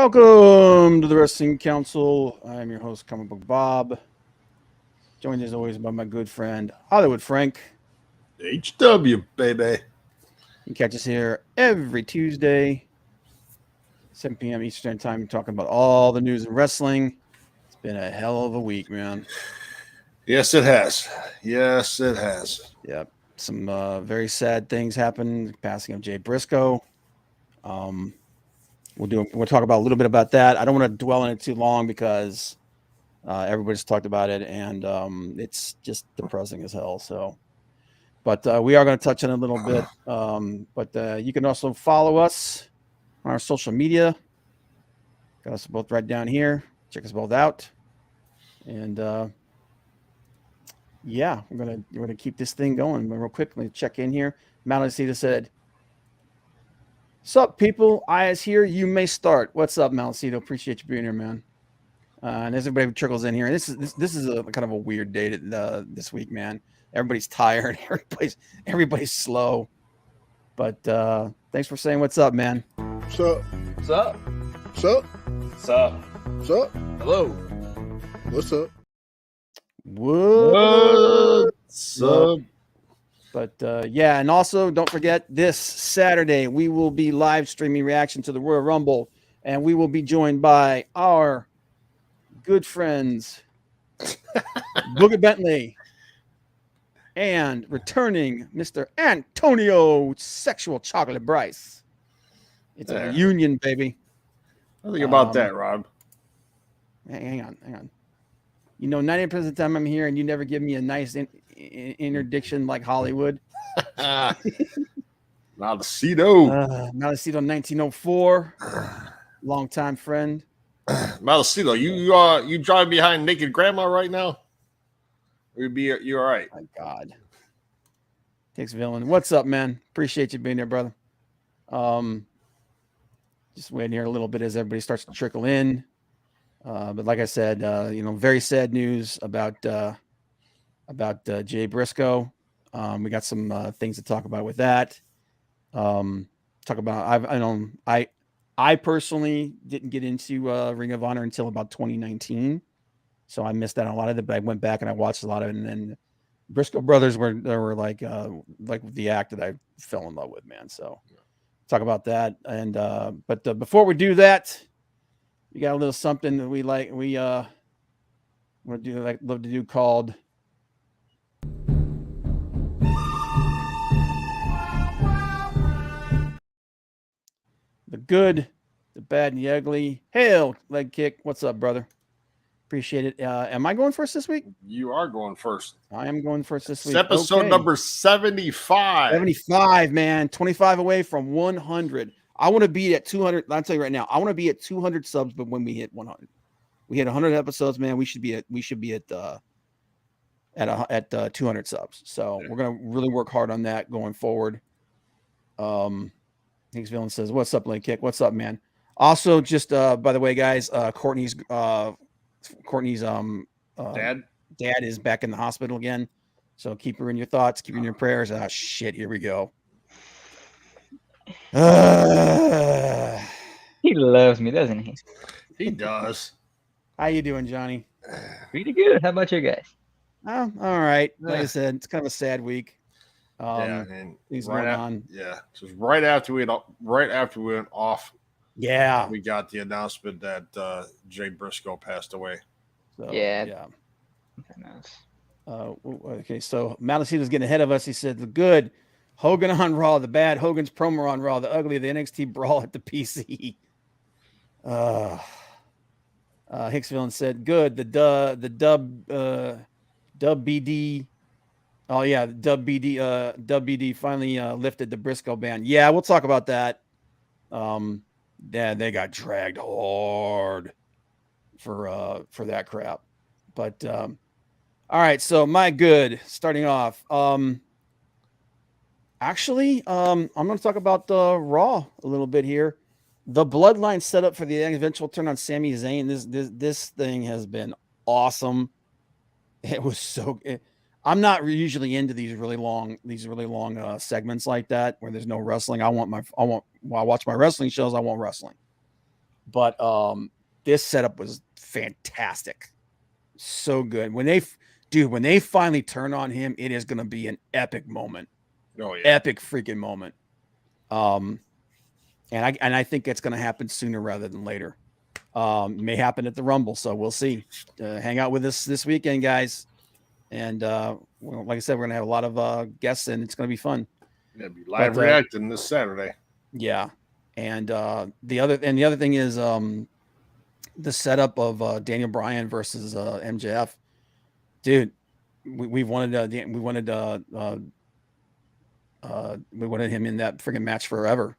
Welcome to the Wrestling Council. I'm your host, Comic Book Bob. Joined as always by my good friend, Hollywood Frank. HW, baby. You can catch us here every Tuesday, 7 p.m. Eastern Time, talking about all the news in wrestling. It's been a hell of a week, man. Yes, it has. Yes, it has. Yep. Some very sad things happened. Passing of Jay Briscoe. We'll talk about a little bit about that. I don't want to dwell on it too long because everybody's talked about it, and it's just depressing as hell. So, but we are going to touch on it a little bit. But you can also follow us on our social media. Got us both right down here. Check us both out, and yeah, we're gonna keep this thing going real quick. Let me check in here. Malacita said, "Sup, people? Aya's here. You may start." What's up, Malacito? Appreciate you being here, man. And as everybody trickles in here, this is a kind of a weird day this week, man. Everybody's tired. Everybody's slow. But thanks for saying what's up, man. What's up? What's up? What's up? What's up? What's up? Hello. What's up? What's up? But yeah, and also don't forget this Saturday we will be live streaming reaction to the Royal Rumble, and we will be joined by our good friends Booger Bentley and returning Mr. Antonio Sexual Chocolate Bryce. It's a reunion, baby. I think about that, Rob. Hang on. You know, 90% of the time I'm here and you never give me a nice interdiction like Hollywood. Malacito. Malacito 1904. Longtime friend. Malacito, you driving behind naked grandma right now? You all right? My God. Takes villain. What's up, man? Appreciate you being there, brother. Just waiting here a little bit as everybody starts to trickle in. But like I said, very sad news about Jay Briscoe. We got some things to talk about with that. I personally didn't get into Ring of Honor until about 2019, so I missed out on a lot of it. But I went back and I watched a lot of it, and then Briscoe Brothers were like the act that I fell in love with, man. So talk about that. And but before we do that, we got a little something that we love to do called The Good, the Bad, and the Ugly. Hail, Leg Kick. What's up, brother? Appreciate it. Am I going first this week? You are going first. I am going first this week. It's episode number 75. 75, man. 25 away from 100. I want to be at 200. I'll tell you right now, I want to be at 200 subs, but when we hit 100, we hit 100 episodes, man. We should be at 200 subs. So we're gonna really work hard on that going forward. Thanks, Villain says, "What's up, Link Kick? What's up, man?" Also, just by the way, guys, Courtney's dad is back in the hospital again. So keep her in your thoughts, keep her in your prayers. Ah, shit, here we go. He loves me, doesn't he? He does. How you doing, Johnny? Pretty good. How about you guys? Oh, all right. Like I said, it's kind of a sad week. And things going on. Yeah, just right after we went off. Yeah, we got the announcement that Jay Briscoe passed away. So, yeah. Okay, so Malacito's getting ahead of us. He said, "The good Hogan on Raw, the bad Hogan's promo on Raw, the ugly the NXT brawl at the PC." Hicksville said, "Good the dub BD." Oh yeah, dub BD finally lifted the Briscoe ban. Yeah, we'll talk about that. Yeah, they got dragged hard for that crap. But all right, so my good starting off. Actually, I'm going to talk about the Raw a little bit here. The Bloodline set up for the eventual turn on Sami Zayn. This thing has been awesome. It was so. I'm not usually into these really long segments like that where there's no wrestling. When I watch my wrestling shows, I want wrestling. But this setup was fantastic. So good. When they finally turn on him, it is going to be an epic moment. Oh yeah. Epic freaking moment. And I think it's going to happen sooner rather than later. May happen at the Rumble, so we'll see. Hang out with us this weekend, guys. And well, like I said, we're going to have a lot of guests, and it's going to be fun. Yeah, be live reacting this Saturday. Yeah. And the other thing is the setup of Daniel Bryan versus MJF. Dude, we wanted him in that freaking match forever.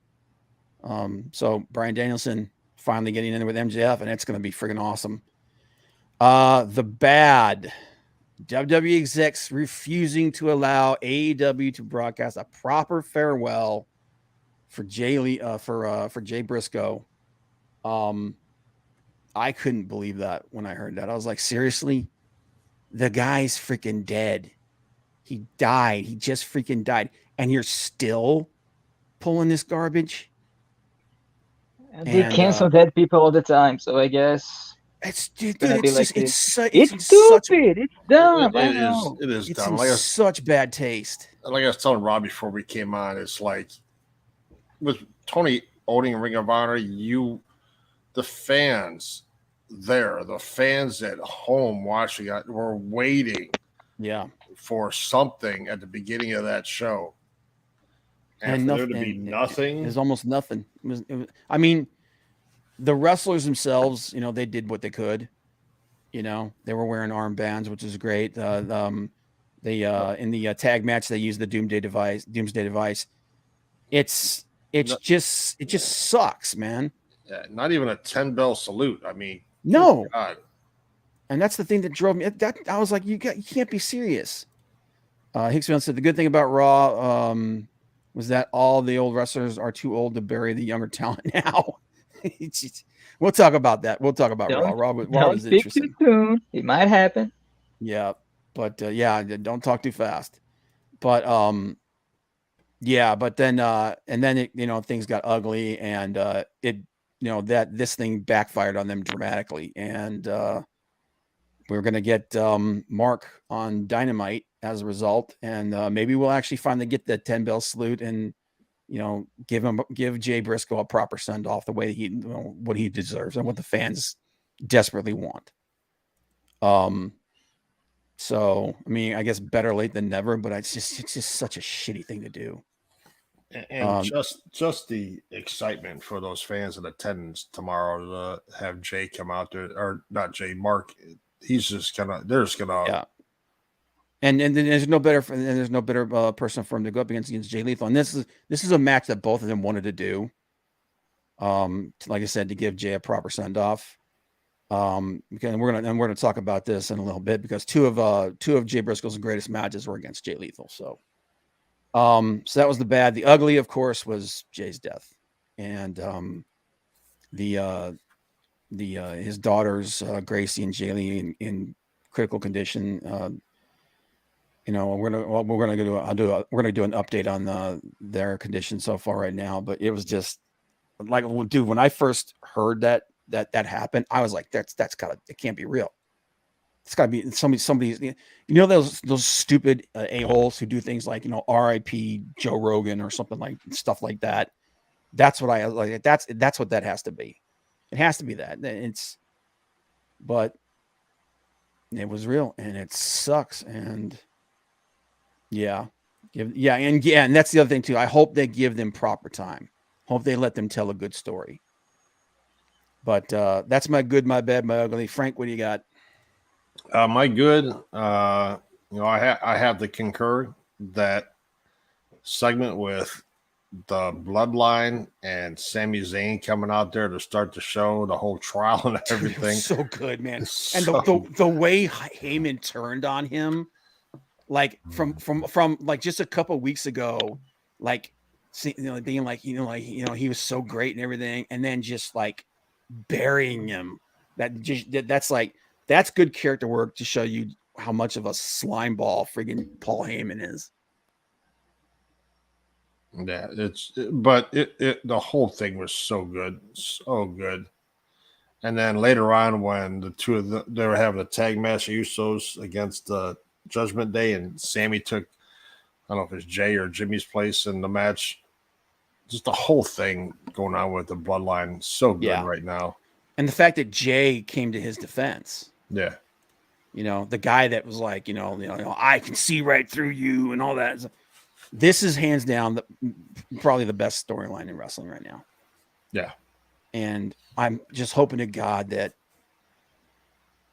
So Bryan Danielson finally getting in there with MJF, and it's going to be freaking awesome. The bad WWE execs refusing to allow AEW to broadcast a proper farewell for Jay Briscoe. I couldn't believe that when I heard that. I was like, seriously? The guy's freaking dead. He died. He just freaking died. And you're still pulling this garbage? They cancel dead people all the time, so I guess it's stupid. It's dumb. It is dumb. Like such bad taste. Like I was telling Rob before we came on, it's like with Tony owning Ring of Honor, the fans there, the fans at home watching it were waiting for something at the beginning of that show. And for there to be nothing. There's almost nothing. I mean, the wrestlers themselves, they did what they could. They were wearing armbands, which is great. In the tag match, they used the Doomsday device. It just sucks, man. Yeah, not even a 10-bell salute. I mean, no. God. And that's the thing that drove me. I was like, you can't be serious. Hicksman said the good thing about Raw was that all the old wrestlers are too old to bury the younger talent now. We'll talk about that. We'll talk about Raw. Raw was interesting. Too soon. It might happen. Yeah, but don't talk too fast. But but then and then it, things got ugly, and that this thing backfired on them dramatically, and we're gonna get Mark on Dynamite as a result, and maybe we'll actually finally get the 10-bell salute and give Jay Briscoe a proper send off the way what he deserves and what the fans desperately want. So I mean, I guess better late than never, but it's just such a shitty thing to do. And just the excitement for those fans in attendance tomorrow to have Jay come out there, or not Jay, Mark. He's just they're just gonna. And then there's no better person for him to go up against Jay Lethal. And this is a match that both of them wanted to do. Like I said, to give Jay a proper send off. Because we're gonna talk about this in a little bit, because two of Jay Briscoe's greatest matches were against Jay Lethal. So that was the bad. The ugly, of course, was Jay's death, and his daughters Gracie and Jaylee in critical condition. We're gonna do an update on their condition so far right now. But it was just like, dude, when I first heard that happened, I was like, it can't be real. It's gotta be somebody's. Those stupid a-holes who do things like R.I.P. Joe Rogan or something like stuff like that. That's what I like. That's what that has to be. It has to be that. But it was real, and it sucks. And and that's the other thing too. I hope they give them proper time. Hope they let them tell a good story. But that's my good, my bad, my ugly. Frank, what do you got? My good. I have to concur that segment with the Bloodline and Sami Zayn coming out there to start the show, the whole trial and everything. So good, man. And the way Heyman turned on him, like from like just a couple weeks ago, like being like he was so great and everything, and then just like burying him. That's good character work to show you how much of a slime ball friggin' Paul Heyman is. Yeah, the whole thing was so good, so good. And then later on, when the two of them, they were having a tag match, the Usos against Judgment Day, and Sammy took, I don't know if it's Jay or Jimmy's place in the match. Just the whole thing going on with the bloodline, so good right now. And the fact that Jay came to his defense. Yeah. You know, the guy that was like, I can see right through you and all that. This is hands down probably the best storyline in wrestling right now. Yeah. And I'm just hoping to God that,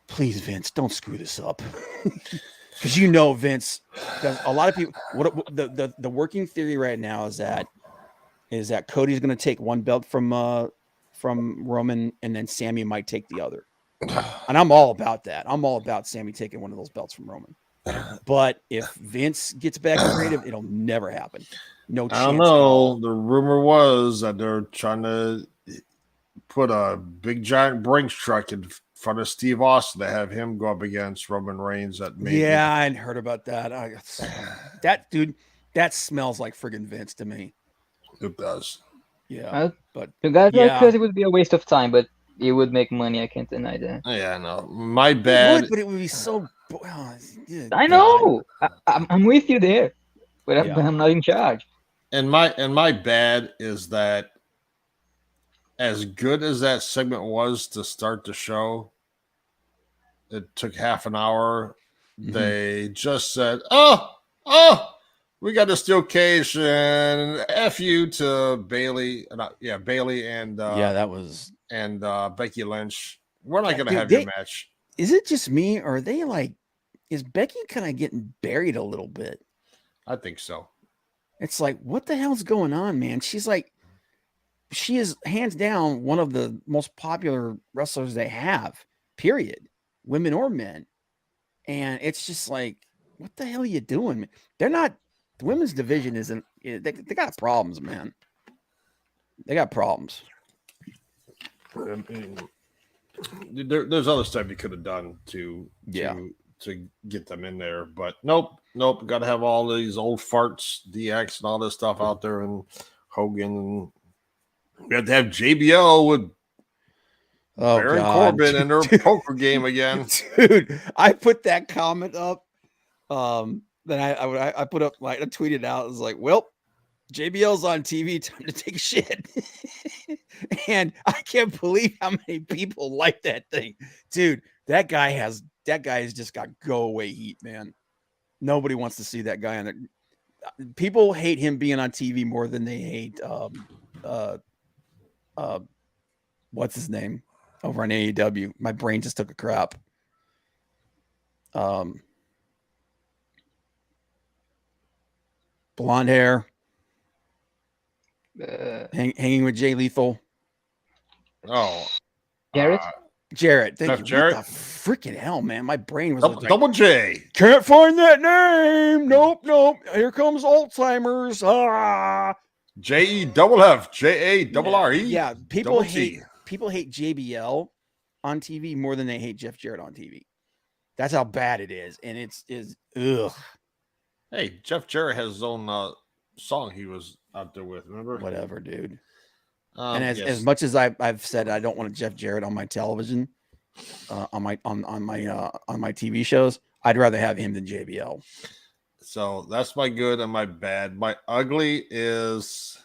please, Vince, don't screw this up. Because Vince, because a lot of people, the working theory right now is that Cody's going to take one belt from Roman, and then Sammy might take the other. And I'm all about that. I'm all about Sammy taking one of those belts from Roman. But if Vince gets back creative, it'll never happen. No chance. I don't know. The rumor was that they're trying to put a big giant Brinks truck in front of Steve Austin to have him go up against Roman Reigns. Yeah, I hadn't heard about that. That smells like friggin' Vince to me. It does. Yeah, but the guys like Chris, it would be a waste of time, but it would make money. I can't deny that. Yeah, no, my bad. But it would be so. I know. I'm with you there, but I'm not in charge. And my bad is that as good as that segment was to start the show, it took half an hour. Mm-hmm. They just said, "Oh, we got a steel cage and F you to Bailey." Bailey and that was Becky Lynch. We're not going to have your match. Is it just me, or are they like? Is Becky kind of getting buried a little bit? I think so. It's like, what the hell's going on, man? She's like, she is hands down one of the most popular wrestlers they have, period, women or men. And it's just like, what the hell are you doing? They're not, the women's division isn't, they got problems, man. They got problems. I mean, there's other stuff you could have done to get them in there, but nope. Got to have all these old farts, DX, and all this stuff out there, and Hogan. We have to have JBL with Baron Corbin in their poker game again. Dude, I put that comment up. Then I put up, like, I tweeted out. It was like, well, JBL's on TV. Time to take a shit. And I can't believe how many people like that thing, dude. That guy has just got go away heat, man. Nobody wants to see that guy on it. People hate him being on TV more than they hate what's his name over on AEW. My brain just took a crap. Blonde hair, hanging with Jay Lethal. Oh, Jarrett. Thank you. Jarrett? What the freaking hell, man? My brain was Double J. Can't find that name. Nope. Here comes Alzheimer's. JEFF, JARRE. Yeah, people hate JBL on TV more than they hate Jeff Jarrett on TV. That's how bad it is, and it's ugh. Hey, Jeff Jarrett has his own song he was out there with. Remember? Whatever, dude. And as much as I've said I don't want Jeff Jarrett on my television, on my TV shows, I'd rather have him than JBL. So that's my good and my bad. My ugly is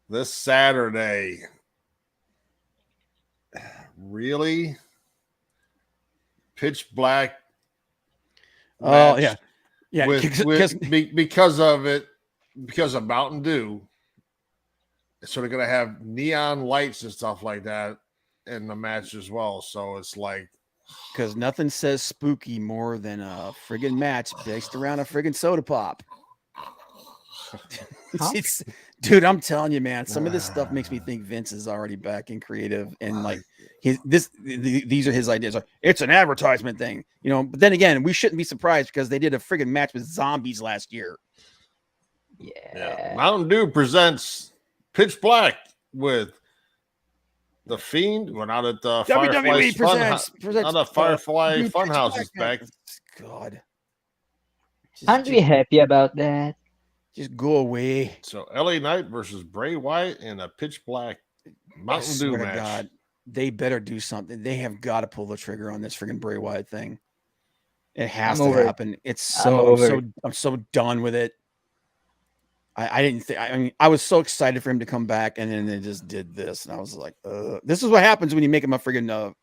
this Saturday. Really? Pitch black. Oh yeah. Because of Mountain Dew. So they're gonna have neon lights and stuff like that in the match as well. So it's like, because nothing says spooky more than a friggin' match based around a friggin' soda pop. Dude, I'm telling you, man, some of this stuff makes me think Vince is already back in creative, and like these are his ideas. It's an advertisement thing, But then again, we shouldn't be surprised because they did a friggin' match with zombies last year. Yeah. Mountain Dew presents Pitch Black with The Fiend. We're not at the WWE presents Firefly Funhouse is back. God, Aren't we happy about that? Just go away. So LA Knight versus Bray Wyatt in a Pitch Black Mountain Dew match. God, they better do something. They have got to pull the trigger on this freaking Bray Wyatt thing. It has to happen. It's I'm so done with it. I didn't think. I mean, I was so excited for him to come back, and then they just did this, and I was like, "This is what happens when you make him a friggin'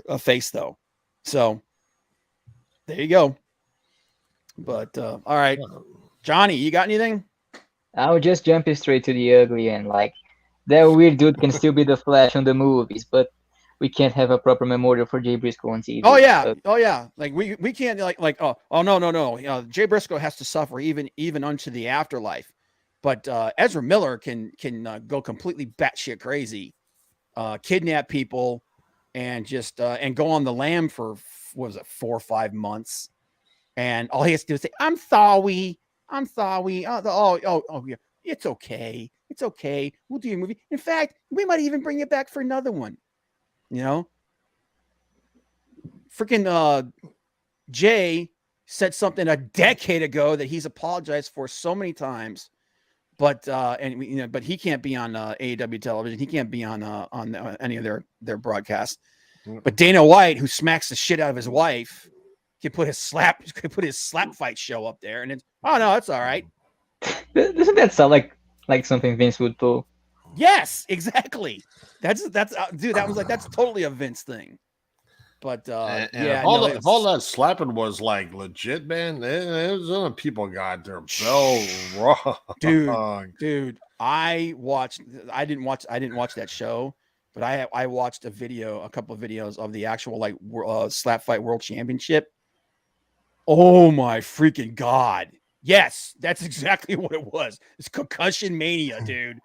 a face, though." So there you go. But all right, Johnny, you got anything? I would just jump straight to the ugly and like that weird dude can still be the Flash on the movies, but we can't have a proper memorial for Jay Briscoe on TV. Oh yeah. Like we can't no. Jay Briscoe has to suffer even unto the afterlife. But Ezra Miller can go completely batshit crazy, kidnap people, and just and go on the lam for what was it 4 or 5 months, and all he has to do is say, "I'm sorry. Oh yeah, it's okay, We'll do your movie. In fact, we might even bring it back for another one." You know, freaking Jay said something a decade ago that he's apologized for so many times. But but he can't be on AEW television. He can't be on any of their broadcasts. But Dana White, who smacks the shit out of his wife, could put his slap fight show up there, and it's no, it's all right. Doesn't that sound like something Vince would pull? Yes, exactly. That's dude. That was like that's totally a Vince thing. But if all that slapping was like legit, man, it was people got their bell wrong. Dude, I didn't watch that show, but I watched a couple of videos of the actual like slap fight world championship. Oh my freaking God. Yes, that's exactly what it was. It's concussion mania, dude.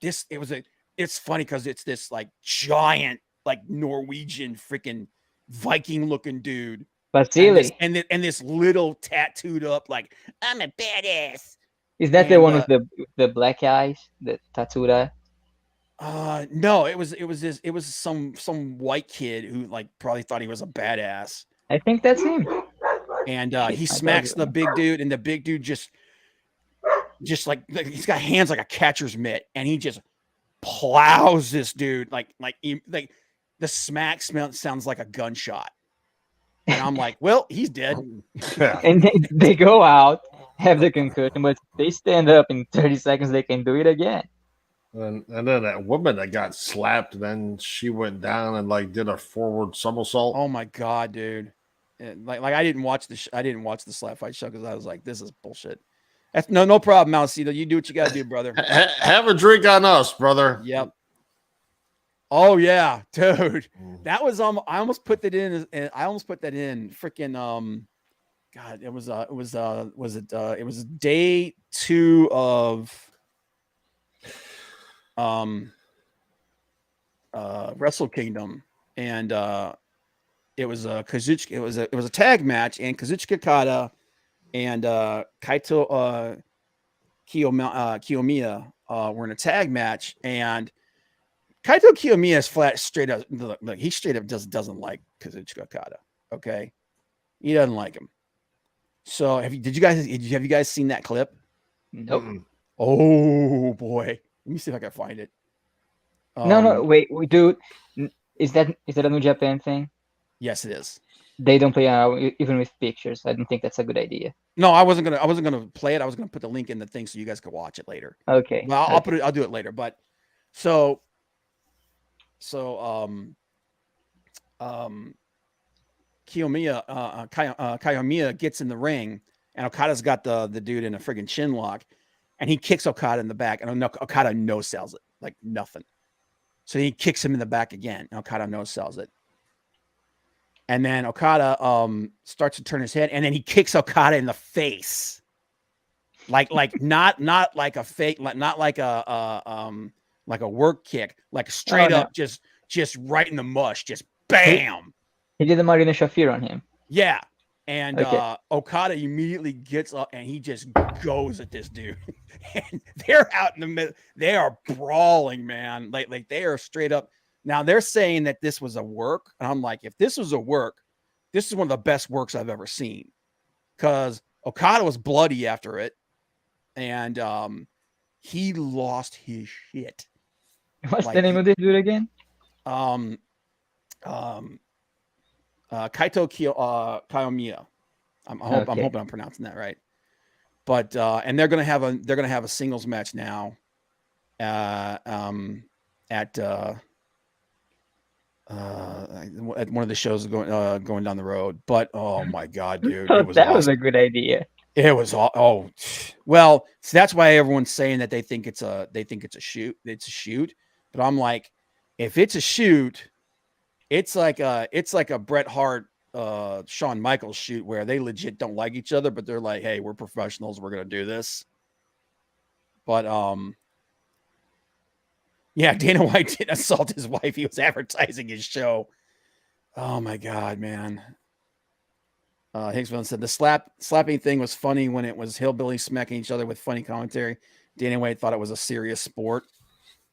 It's funny because it's this like giant like Norwegian freaking Viking looking dude, Vasily, and this little tattooed up like I'm a badass. Is that the one with the black eyes, the tattooed eye? No, it was some white kid who like probably thought he was a badass. I think that's him. And he smacks the big dude, and the big dude just like he's got hands like a catcher's mitt, and he just plows this dude like the smack sounds like a gunshot. And I'm like, well, he's dead. And they go out, have the concussion, but they stand up in 30 seconds, they can do it again. And then that woman that got slapped, then she went down and like did a forward somersault. Oh my God, dude. Like I didn't watch the slap fight show because I was like, this is bullshit. That's no problem, Malcito. You do what you got to do, brother. Have a drink on us, brother. Yep. Oh yeah, dude. That was I almost put that in. Freaking God, it was day 2 of Wrestle Kingdom, and it was a Kazuchika. It was a tag match, and Kazuchika Okada and Kaito Kiyomiya were in a tag match, and Kaito Kiyomiya is straight up he straight up doesn't like Kazuchika Okada. Okay, he doesn't like him. So have you guys seen that clip? Nope. Oh boy, let me see if I can find it. No, wait, dude. Is that a New Japan thing? Yes, it is. They don't play even with pictures. I don't think that's a good idea. No, I wasn't gonna play it. I was gonna put the link in the thing so you guys could watch it later. Okay. Well, I'll do it later. But so Kiyomiya gets in the ring, and Okada's got the dude in a friggin' chin lock, and he kicks Okada in the back, and Okada no sells it like nothing. So he kicks him in the back again, and Okada no sells it. And then Okada starts to turn his head, and then he kicks Okada in the face, like not like a fake, not like a work kick, like straight up, just right in the mush, just bam. He did the Marina Shafir on him. Yeah, and Okada immediately gets up and he just goes at this dude, and they're out in the middle. They are brawling, man. Like they are straight up. Now they're saying that this was a work, and I'm like, if this was a work, this is one of the best works I've ever seen, because Okada was bloody after it, and he lost his shit. What's the name of this dude again? Kaito Kiyomiya. I'm hoping I'm pronouncing that right. But and they're gonna have a singles match now. At one of the shows going down the road. But oh my god, dude, it was That awesome. was a good idea. It was well. So that's why everyone's saying that they think it's a shoot. It's a shoot. But I'm like, if it's a shoot, it's like a Bret Hart, Shawn Michaels shoot where they legit don't like each other, but they're like, hey, we're professionals, we're gonna do this. But yeah, Dana White didn't assault his wife. He was advertising his show. Oh my god, man. Hicksville said the slapping thing was funny when it was hillbillies smacking each other with funny commentary. Dana White thought it was a serious sport.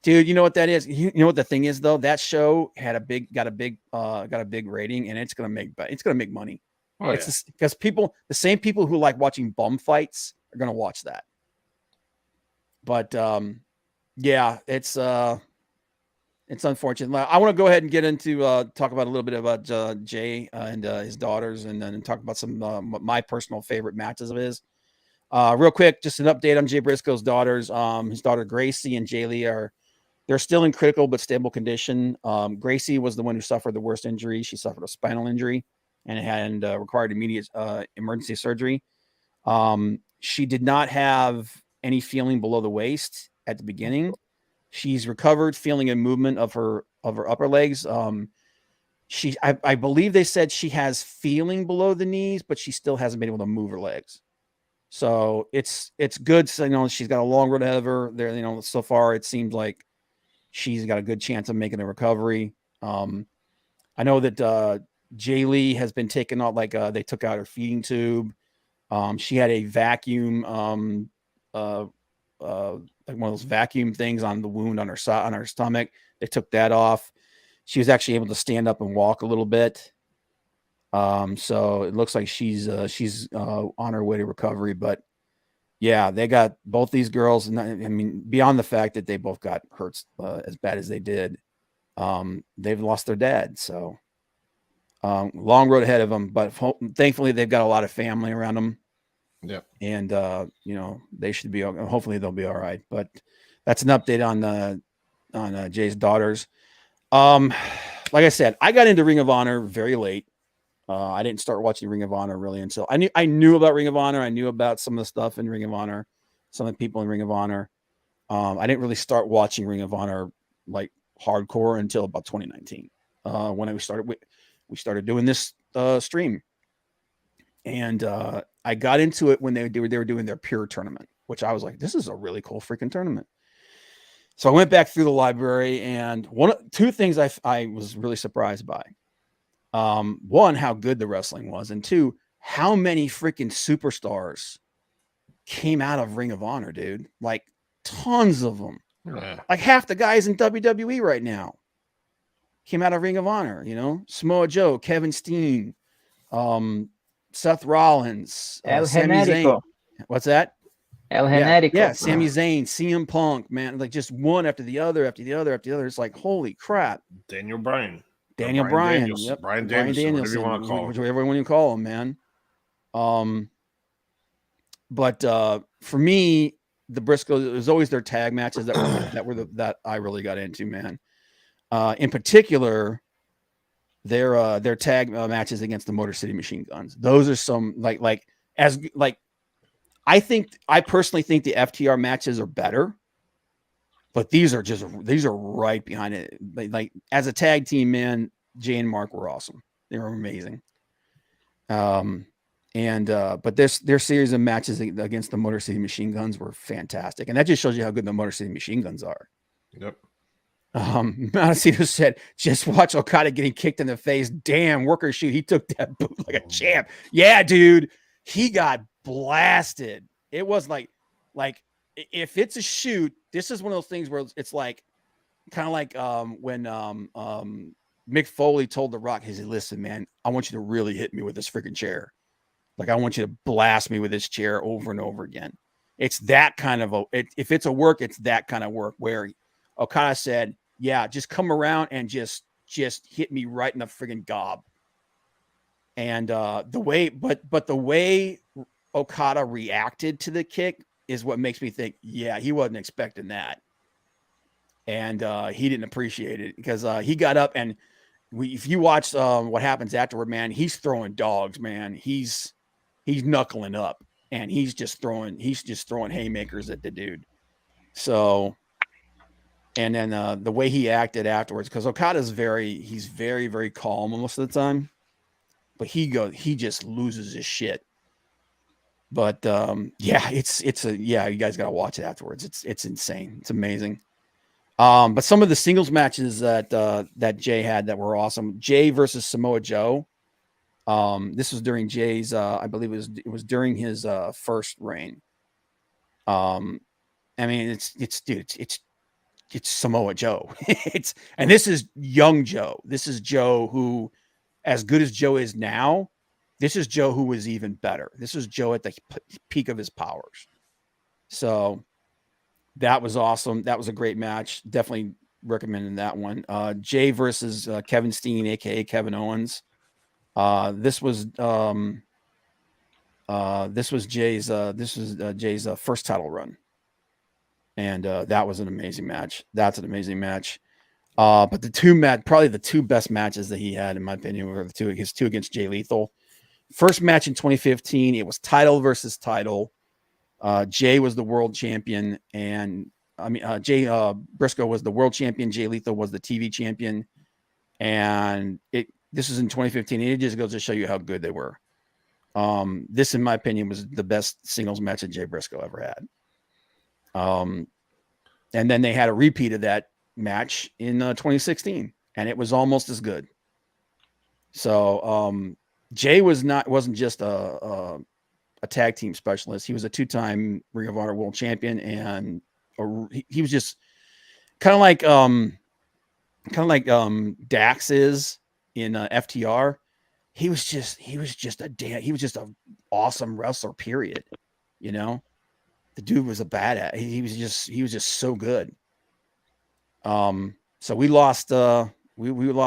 Dude, you know what that is? You know what the thing is though? That show got a big rating, and it's gonna make money. Oh, it's because the same people who like watching bum fights are gonna watch that. But yeah, it's unfortunate. I want to go ahead and get into talk about a little bit about Jay and his daughters, and then talk about some my personal favorite matches of his. Real quick, just an update on Jay Briscoe's daughters. His daughter Gracie and Jaylee they're still in critical but stable condition. Gracie was the one who suffered the worst injury. She suffered a spinal injury and required immediate emergency surgery. She did not have any feeling below the waist at the beginning. She's recovered feeling a movement of her upper legs. I believe they said she has feeling below the knees, but she still hasn't been able to move her legs. So it's good. So, she's got a long road ahead of her there. So far it seems like she's got a good chance of making a recovery. I know that Jaylee has been taken out, they took out her feeding tube. She had a vacuum, like one of those vacuum things on the wound on her stomach. They took that off. She was actually able to stand up and walk a little bit. So it looks like she's on her way to recovery. But yeah, they got both these girls, and I mean, beyond the fact that they both got hurt as bad as they did, they've lost their dad. So long road ahead of them, but thankfully they've got a lot of family around them. Yeah. And they should be, hopefully they'll be all right. But that's an update on Jay's daughters. Like I said, I got into Ring of Honor very late. I didn't start watching Ring of Honor really until I knew about Ring of Honor. I knew about some of the stuff in Ring of Honor, some of the people in Ring of Honor. I didn't really start watching Ring of Honor like hardcore until about 2019, when we started doing this stream. And I got into it when they were doing their Pure tournament, which I was like, this is a really cool freaking tournament. So I went back through the library, and two things I was really surprised by. One, how good the wrestling was, and two, how many freaking superstars came out of Ring of Honor, dude. Like tons of them. Yeah. Like half the guys in WWE right now came out of Ring of Honor, Samoa Joe, Kevin Steen, Seth Rollins, Sami Zayn. What's that? El Generico. Yeah, Sami Zayn, CM Punk, man, like just one after the other, after the other, after the other. It's like, holy crap. Daniel Bryan. Bryan. Yep. Brian Danielson, whatever you want to call him. Whichever one you call him, man. But for me, the Briscoes, it was always their tag matches that I really got into, man. In particular, their tag matches against the Motor City Machine Guns. Those are some I personally think the FTR matches are better, but these are right behind it. Like as a tag team, man, Jay and Mark were awesome. They were amazing. But their series of matches against the Motor City Machine Guns were fantastic, and that just shows you how good the Motor City Machine Guns are. Yep. Montecito said, just watch Okada getting kicked in the face. Damn, worker shoot. He took that boot like a champ. Yeah, dude. He got blasted. It was like if it's a shoot, this is one of those things where it's like kind of like when Mick Foley told The Rock, he said, listen, man, I want you to really hit me with this freaking chair. Like I want you to blast me with this chair over and over again. It's that kind of if it's a work, it's that kind of work where Okada said, yeah, just come around and just hit me right in the friggin' gob. And the way Okada reacted to the kick is what makes me think, yeah, he wasn't expecting that. And he didn't appreciate it because he got up and if you watch what happens afterward, man, he's throwing dogs, man. He's knuckling up and he's just throwing haymakers at the dude. So, and then the way he acted afterwards, because Okada's he's very, very calm most of the time, but he just loses his shit. But yeah, you guys gotta watch it afterwards. It's insane. It's amazing. But some of the singles matches that Jay had that were awesome. Jay versus Samoa Joe. This was during Jay's, I believe it was during his first reign. I mean, it's Samoa Joe. And this is young Joe. This is Joe who, as good as Joe is now, this is Joe who was even better. This is Joe at the peak of his powers. So that was awesome. That was a great match. Definitely recommending that one. Jay versus Kevin Steen, aka Kevin Owens. This was Jay's first title run, and that was an amazing match. That's an amazing match. But probably the two best matches that he had, in my opinion, were his two against Jay Lethal. First match in 2015, it was title versus title. Jay was the world champion, and Jay Briscoe was the world champion. Jay Lethal was the TV champion, and this was in 2015. And it just goes to show you how good they were. This, in my opinion, was the best singles match that Jay Briscoe ever had. And then they had a repeat of that match in 2016, and it was almost as good. So Jay wasn't just a tag team specialist. He was a two-time Ring of Honor world champion, and he was just kind of like Dax is in FTR. He was just an awesome wrestler, period. You know, the dude was a badass. He was just so good. So we lost a real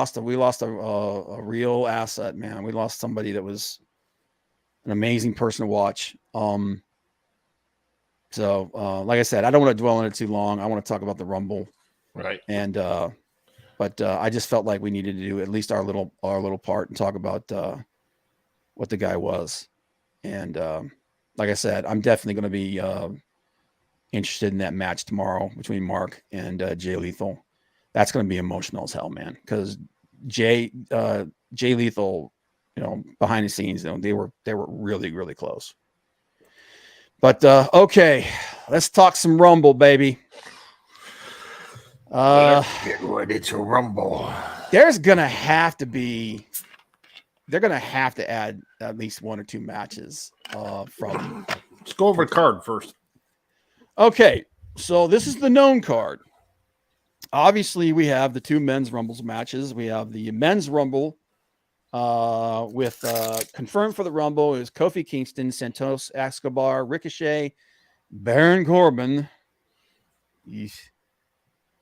asset, man. We lost somebody that was an amazing person to watch. So like I said, I don't want to dwell on it too long. I want to talk about the Rumble. Right. And but I just felt like we needed to do at least our little part and talk about what the guy was. And like I said, I'm definitely going to be interested in that match tomorrow between Mark and Jay Lethal. That's going to be emotional as hell, man. Because Jay Lethal, behind the scenes, they were really, really close. But okay, let's talk some Rumble, baby. Get ready to rumble. They're gonna have to add at least one or two matches from. Let's go over the card first. Okay, so this is the known card. Obviously, we have the two men's Rumbles matches. We have the men's Rumble with confirmed for the Rumble is Kofi Kingston, Santos Escobar, Ricochet, Baron Corbin,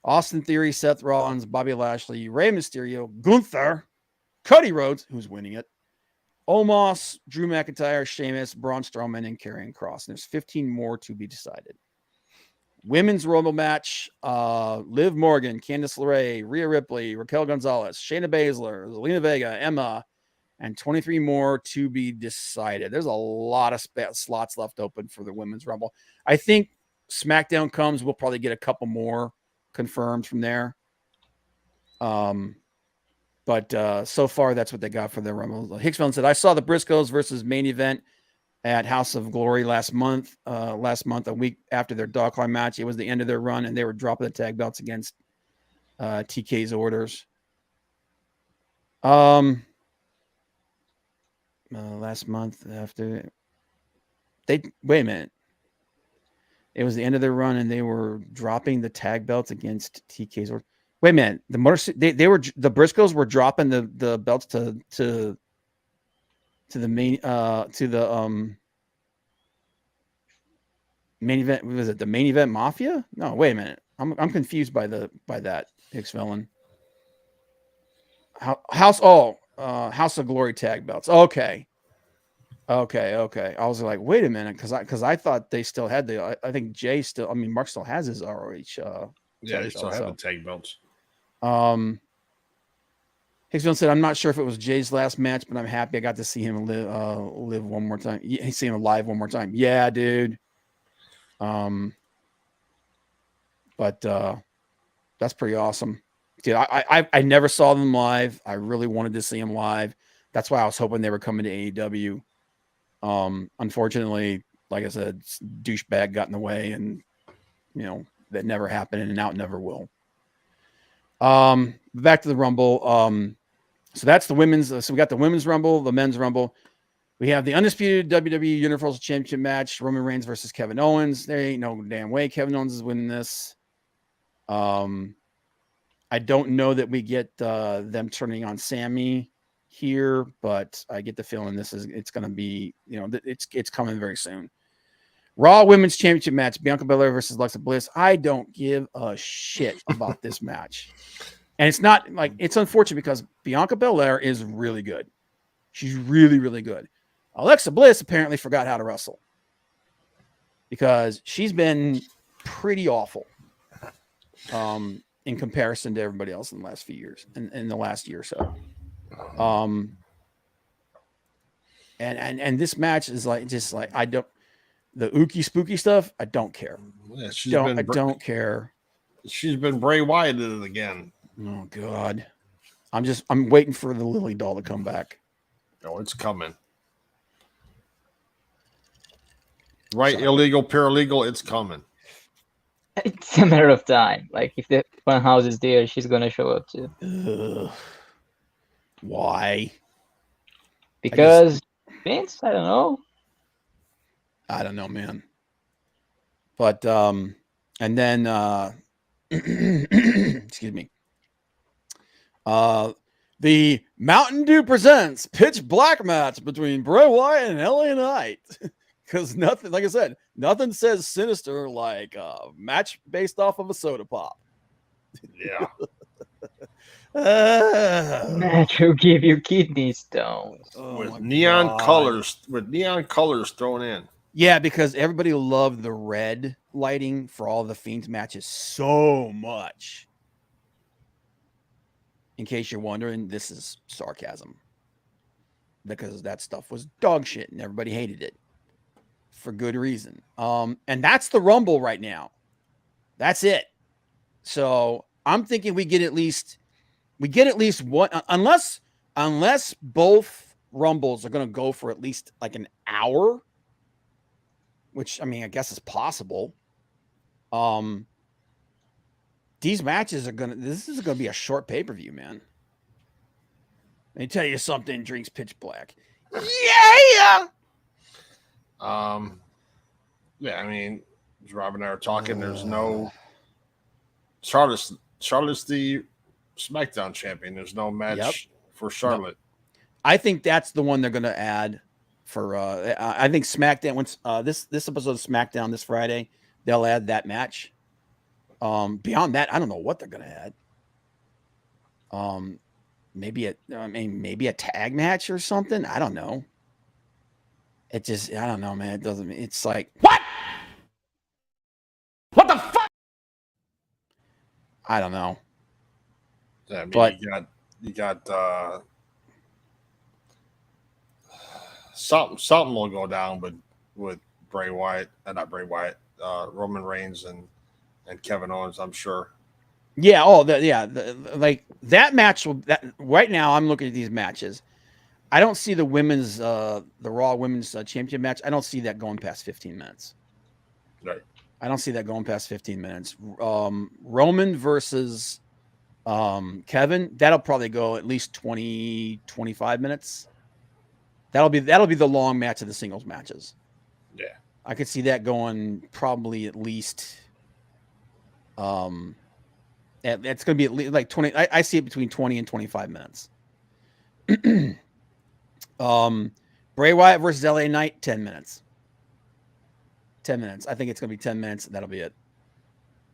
Austin Theory, Seth Rollins, Bobby Lashley, Rey Mysterio, Gunther, Cody Rhodes, who's winning it, Omos, Drew McIntyre, Sheamus, Braun Strowman, and Karrion Kross. And there's 15 more to be decided. Women's Rumble match, Liv Morgan, Candice LeRae, Rhea Ripley, Raquel Gonzalez, Shayna Baszler, Zelina Vega, Emma, and 23 more to be decided. There's a lot of slots left open for the Women's Rumble. I think SmackDown comes, we'll probably get a couple more confirmed from there. But so far, that's what they got for their Rumble. Hicksville said, I saw the Briscoes versus main event at House of Glory last month, a week after their Dog Collar match. It was the end of their run, and they were dropping the tag belts against TK's orders. Last month after wait a minute. It was the end of their run, and they were dropping the tag belts against TK's orders. Wait a minute. The Briscoes were dropping the belts to the main main event. Was it the main event Mafia? No, wait a minute. I'm confused by that. Hicks Villain. House of Glory tag belts. Okay. I was like, wait a minute, because I thought they still had I think Jay still. I mean, Mark still has his ROH. Yeah, they still have the tag belts. Hicks Villain said, "I'm not sure if it was Jay's last match, but I'm happy I got to see him live one more time. See him alive one more time. Yeah, dude. But that's pretty awesome. Dude, I never saw them live. I really wanted to see them live. That's why I was hoping they were coming to AEW. Unfortunately, like I said, douchebag got in the way, and that never happened, and now it never will. Back to the Rumble. So that's the women's. So we got the women's Rumble, the men's Rumble. We have the undisputed WWE Universal Championship match: Roman Reigns versus Kevin Owens. There ain't no damn way Kevin Owens is winning this. I don't know that we get them turning on Sammy here, but I get the feeling it's going to be, it's coming very soon. Raw Women's Championship match: Bianca Belair versus Alexa Bliss. I don't give a shit about this match. And it's not like, it's unfortunate because Bianca Belair is really good. She's really, really good. Alexa Bliss apparently forgot how to wrestle because she's been pretty awful in comparison to everybody else in the last few years, in the last year or so. And this match is I don't, the ookie spooky stuff, I don't care. Yeah, I don't care. She's been Bray Wyatt in it again. Oh God. I'm waiting for the Lily doll to come back. Oh, it's coming. Right, sorry. Illegal, paralegal, it's coming. It's a matter of time. Like, if the Funhouse is there, she's gonna show up too. Ugh. Why? Because Vince, I don't know. I don't know, man. But and then excuse me. The Mountain Dew presents Pitch Black match between Bray Wyatt and LA Knight. Because nothing, like I said, nothing says sinister like a match based off of a soda pop. Yeah. Match will give you kidney stones. With neon colors thrown in. Yeah, because everybody loved the red lighting for all the Fiends matches so much. In case you're wondering, this is sarcasm. Because that stuff was dog shit and everybody hated it. For good reason. And that's the Rumble right now. That's it. So I'm thinking we get at least one, unless both Rumbles are going to go for at least like an hour, which I mean, I guess is possible. These matches this is going to be a short pay-per-view, man. Let me tell you something, drinks pitch black. Yeah. Yeah, I mean, Rob and I are talking. There's no Charlotte's the SmackDown champion. There's no match for Charlotte. Yep. I think that's the one they're going to add for. I think SmackDown. Once this episode of SmackDown this Friday, they'll add that match. Beyond that, I don't know what they're going to add. Maybe a tag match or something. I don't know. I don't know, man. It doesn't. It's like what? What the fuck? I don't know. Yeah, I mean, but you got something will go down, but with Bray Wyatt, not Bray Wyatt, Roman Reigns and Kevin Owens, I'm sure. Yeah. Oh, like that match will. That right now, I'm looking at these matches. I don't see the women's, the Raw Women's Championship match. I don't see that going past 15 minutes. Right. I don't see that going past 15 minutes. Roman versus Kevin, that'll probably go at least 20, 25 minutes. That'll be the long match of the singles matches. Yeah. I could see that going probably at least. It's going to be at least like 20. I see it between 20 and 25 minutes. Bray Wyatt versus LA Knight, 10 minutes. 10 minutes. I think it's going to be 10 minutes. And that'll be it.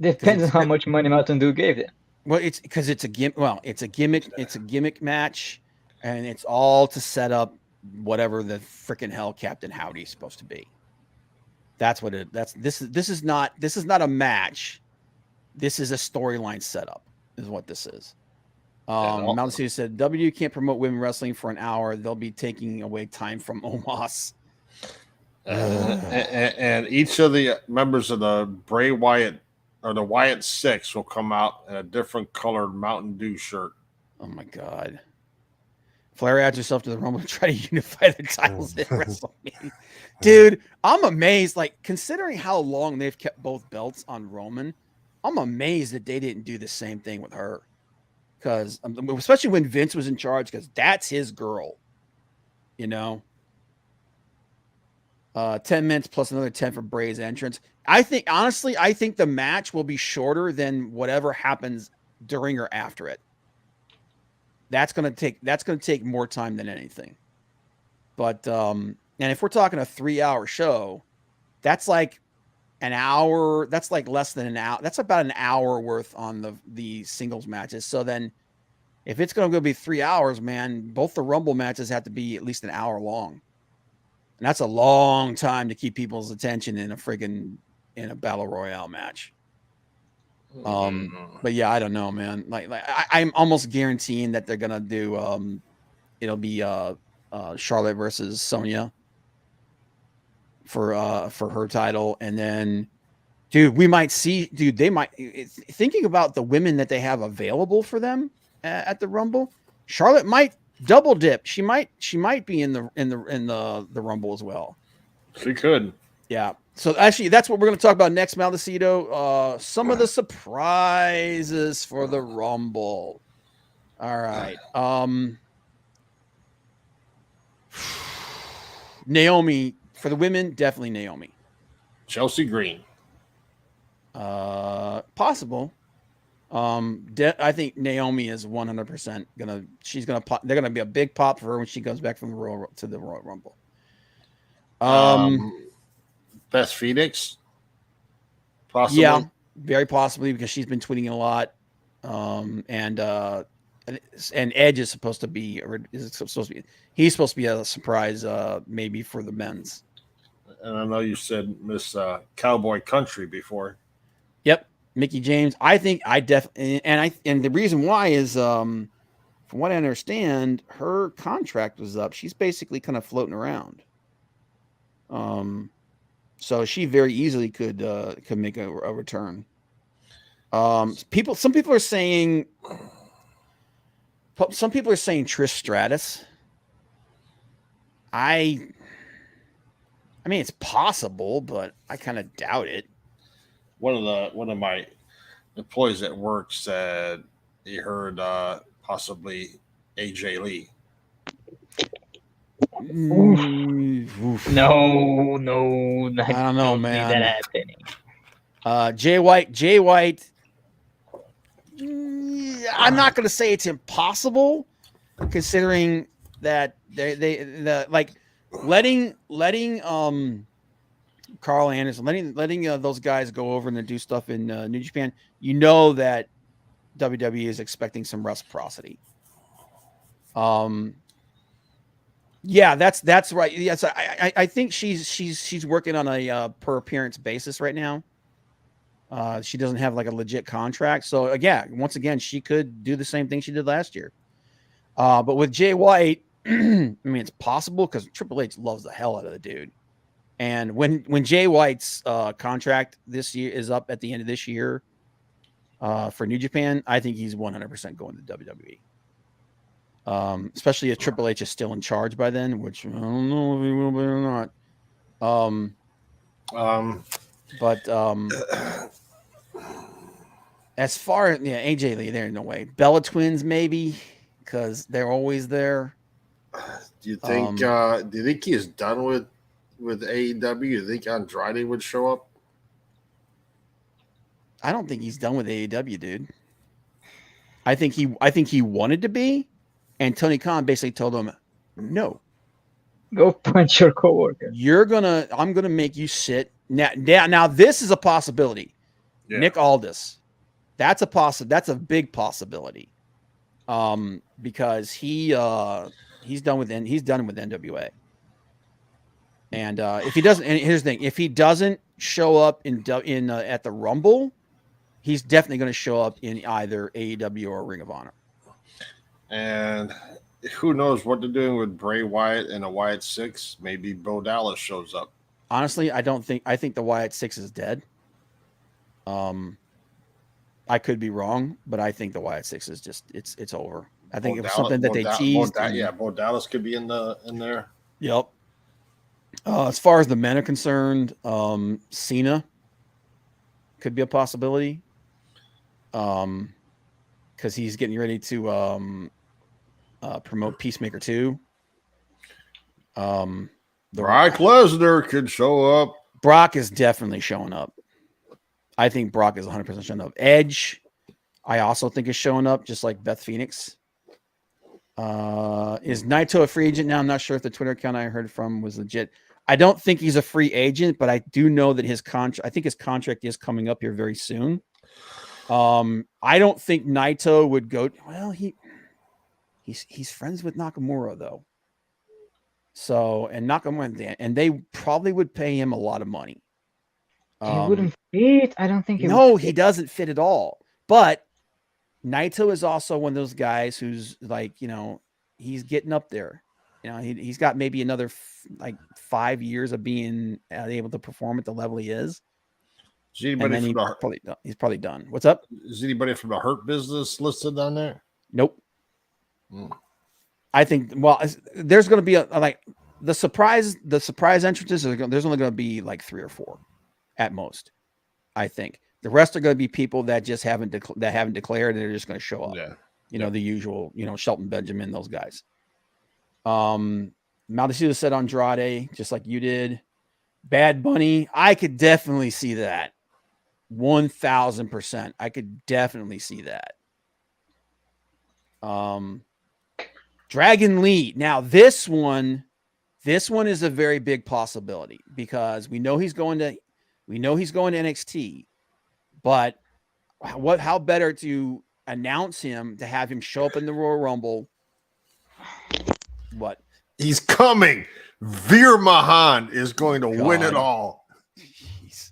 Depends on how much money Mountain Dew gave them. Well, it's because it's a gimmick. Well, it's a gimmick. It's a gimmick match, and it's all to set up whatever the freaking hell Captain Howdy's supposed to be. That's what it. This is not a match. This is a storyline setup. Is what this is. Mountain City said W can't promote women wrestling for an hour. They'll be taking away time from Omos. And each of the members of the Bray Wyatt or the Wyatt Six will come out in a different colored Mountain Dew shirt. Oh my God. Flair adds herself to the Rumble to try to unify the titles in WrestleMania. Dude, I'm amazed. Like, considering how long they've kept both belts on Roman, I'm amazed that they didn't do the same thing with her. Because, especially when Vince was in charge, because that's his girl. You know? 10 minutes plus another 10 for Bray's entrance. I think the match will be shorter than whatever happens during or after it. That's gonna take more time than anything. But and if we're talking a 3-hour show, that's like an hour. That's like less than an hour. That's about an hour worth on the singles matches. So then, if it's gonna be 3 hours, man, both the Rumble matches have to be at least an hour long. And that's a long time to keep people's attention in a battle royale match. But yeah, I don't know, man. Like I'm almost guaranteeing that they're gonna do. It'll be Charlotte versus Sonya for her title, and then, dude, we might see. Dude, they might. Thinking about the women that they have available for them at the Rumble, Charlotte might double dip. She might be in the Rumble as well. She could. Yeah. So actually, that's what we're going to talk about next, Maldacito. Some of the surprises for the Rumble. All right. Naomi for the women, definitely Naomi. Chelsea Green. Possible. I think Naomi is 100% gonna. She's gonna pop. They're gonna be a big pop for her when she goes back from the Royal Rumble. Beth Phoenix. Possibly. Yeah, very possibly, because she's been tweeting a lot. And Edge is supposed to be. He's supposed to be a surprise. Maybe for the men's. And I know you said Miss Cowboy Country before. Yep. Mickey James. I think I definitely, and the reason why is, from what I understand, her contract was up. She's basically kind of floating around. So she very easily could make a return. Some people are saying Trish Stratus. I mean, it's possible, but I kind of doubt it. One of my employees at work said he heard possibly AJ Lee. Oof. No, I don't know, man. See that happening. Jay White. I'm not going to say it's impossible, considering that they like letting Carl Anderson, letting those guys go over and do stuff in New Japan. You know that WWE is expecting some reciprocity. Yeah, that's right. Yes, I think she's working on a per appearance basis right now. She doesn't have like a legit contract, so again, once again, she could do the same thing she did last year. But with Jay White, I mean, it's possible because Triple H loves the hell out of the dude. And when Jay White's contract this year is up at the end of this year for New Japan, I think he's 100% going to WWE. Especially if Triple H is still in charge by then, which I don't know if he will be or not. But as far as AJ Lee, there's no way. Bella Twins maybe, because they're always there. Do you think he is done with AEW? Do you think Andrade would show up? I don't think he's done with AEW, dude. I think he wanted to be, and Tony Khan basically told him, "No, go punch your coworker. I'm gonna make you sit now. This is a possibility. Yeah. Nick Aldis, That's a big possibility. Because he's done with NWA. And if he doesn't, and here's the thing: if he doesn't show up in at the Rumble, he's definitely going to show up in either AEW or Ring of Honor. And who knows what they're doing with Bray Wyatt and a Wyatt 6? Maybe Bo Dallas shows up. Honestly, I think the Wyatt 6 is dead. I could be wrong, but I think the Wyatt 6 is just it's over. I think it was something that they teased. Bo Dallas could be in there. Yep. As far as the men are concerned, Cena could be a possibility. Because he's getting ready to promote Peacemaker 2. Brock Lesnar could show up. Brock is definitely showing up. I think Brock is 100% showing up. Edge, I also think is showing up, just like Beth Phoenix. Is Naito a free agent now? I'm not sure if the Twitter account I heard from was legit. I don't think he's a free agent, but I do know that his contract. I think his contract is coming up here very soon. I don't think Naito would go. Well, he's friends with Nakamura though. So and Nakamura, and they probably would pay him a lot of money. He wouldn't fit. I don't think he No, would fit. he doesn't fit at all. But Naito is also one of those guys who's like, he's getting up there. He's got maybe another 5 years of being able to perform at the level he is. Is anybody and then he's probably done. What's up? Is anybody from the Hurt Business listed on there? Nope. I think. Well, there's going to be the surprise entrances. There's only going to be like 3 or 4, at most. I think the rest are going to be people that just haven't declared, and they're just going to show up. Yeah. The usual. Shelton Benjamin, those guys. Maldacito said Andrade, just like you did. Bad Bunny, I could definitely see that. 1,000%. I could definitely see that. Dragon Lee. Now this one is a very big possibility because we know he's going to NXT, but how better to announce him, to have him show up in the Royal Rumble. What? He's coming. Veer Mahan is going to win it all. Jeez.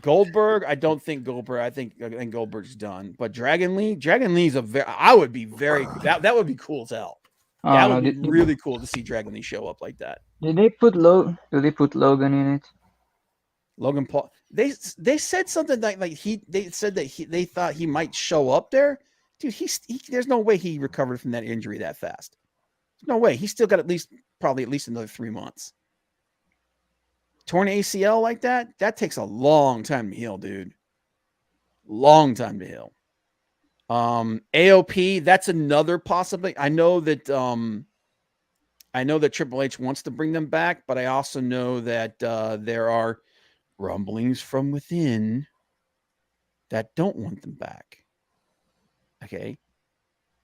Goldberg, I don't think Goldberg. I think Goldberg's done. But Dragon Lee's I would be very. That would be cool as hell. That would be really cool to see Dragon Lee show up like that. Did they put Logan in it? Logan Paul. They said something like they said that they thought he might show up there. Dude, there's no way he recovered from that injury that fast. No way. He's still got probably at least another 3 months. Torn ACL like that takes a long time to heal, dude. Long time to heal. AOP, that's another possibility. I know that Triple H wants to bring them back, but I also know that there are rumblings from within that don't want them back. Okay.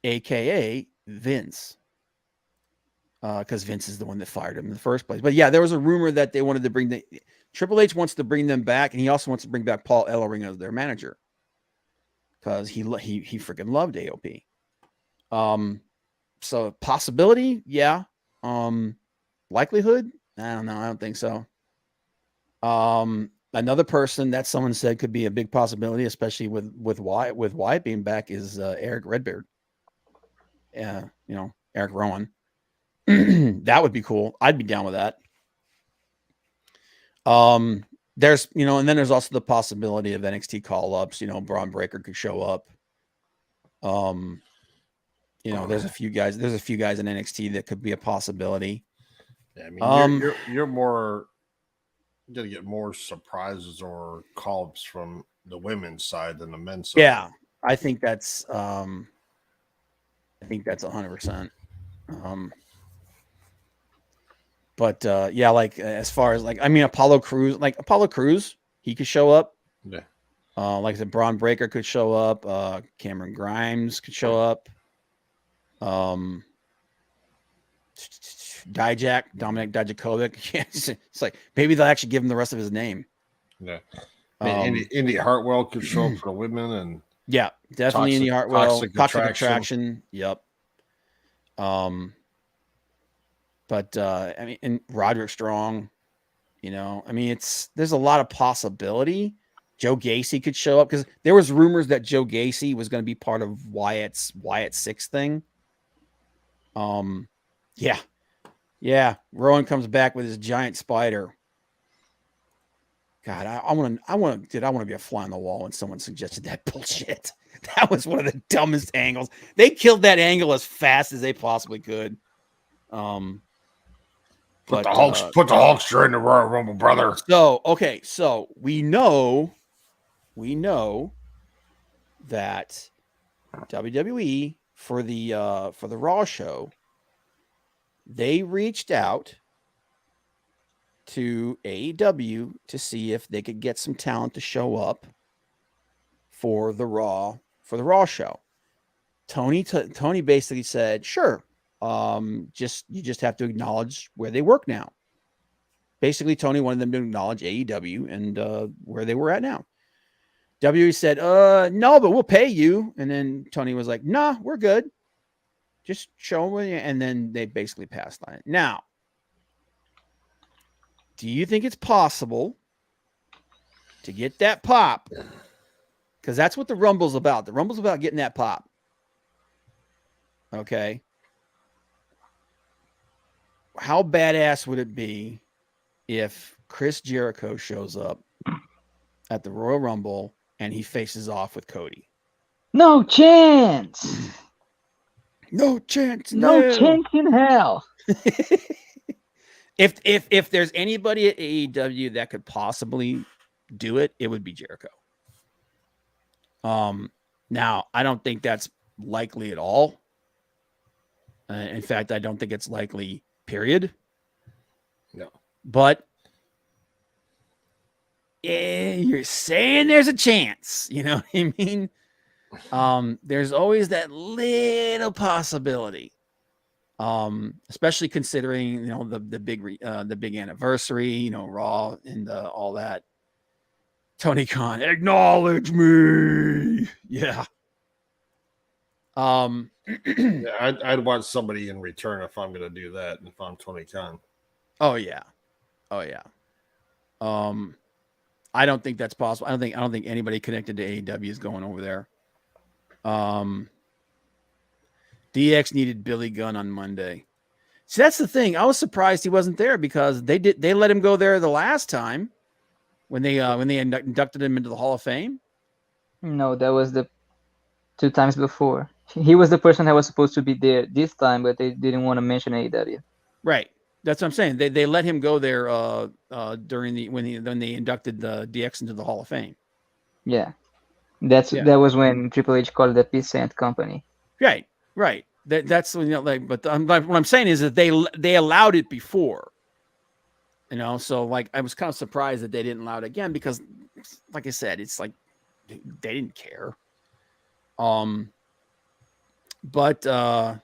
AKA Vince. Because Vince is the one that fired him in the first place. But yeah, there was a rumor that they wanted to Triple H wants to bring them back, and he also wants to bring back Paul Ellering as their manager because he freaking loved AOP. So possibility, yeah. Likelihood, I don't know. I don't think so. Another person that someone said could be a big possibility, especially with Wyatt being back, is Eric Redbeard. Yeah, Eric Rowan. That would be cool. I'd be down with that. There's, and then there's also the possibility of NXT call-ups. Braun Breaker could show up. There's a few guys in NXT that could be a possibility. Yeah, I mean, you're going to get more surprises or call-ups from the women's side than the men's side. Yeah, I think that's 100%. But yeah, as far as Apollo Crews, he could show up. Yeah. Like I said, Braun Breaker could show up. Cameron Grimes could show up. Dominic Dijakovic. It's like maybe they'll actually give him the rest of his name. Yeah. I mean, Indy Hartwell could show up for the women, and yeah, definitely Indy Hartwell, Toxic Attraction. Yep. But I mean, and Roderick Strong, I mean, there's a lot of possibility. Joe Gacy could show up because there was rumors that Joe Gacy was going to be part of Wyatt 6 thing. Yeah. Rowan comes back with his giant spider. God, I want to be a fly on the wall when someone suggested that bullshit. That was one of the dumbest angles. They killed that angle as fast as they possibly could. Put the Hulkster in the Royal Rumble, brother. So we know that WWE for the Raw show, they reached out to AEW to see if they could get some talent to show up for the Raw show. Tony basically said, "Sure. You just have to acknowledge where they work now." Basically, Tony wanted them to acknowledge AEW and where they were at now. WWE said, "No, but we'll pay you." And then Tony was like, "Nah, we're good. Just show them." And then they basically passed on it. Now, do you think it's possible to get that pop? Because that's what the Rumble's about. The Rumble's about getting that pop. Okay. How badass would it be if Chris Jericho shows up at the Royal Rumble and he faces off with Cody? No chance. No chance. No chance in hell. If there's anybody at AEW that could possibly do it, it would be Jericho. Now I don't think that's likely at all. In fact, I don't think it's likely, period. No. But you're saying there's a chance. You know what I mean? There's always that little possibility. Especially considering, the big anniversary, Raw and all that. Tony Khan, acknowledge me. Yeah. Yeah, I'd want somebody in return if I'm going to do that. If I'm Tony Khan. Oh yeah. I don't think that's possible. I don't think anybody connected to AEW is going over there. DX needed Billy Gunn on Monday. See, that's the thing. I was surprised he wasn't there because they let him go there the last time when they inducted him into the Hall of Fame. No, that was the 2 times before. He was the person that was supposed to be there this time, but they didn't want to mention AEW. Right. That's what I'm saying. They let him go there during when they inducted the DX into the Hall of Fame. Yeah. That was when Triple H called it the Peace Ant Company. Right. That's but what I'm saying is that they allowed it before. So like I was kind of surprised that they didn't allow it again because, like I said, it's like they didn't care. But so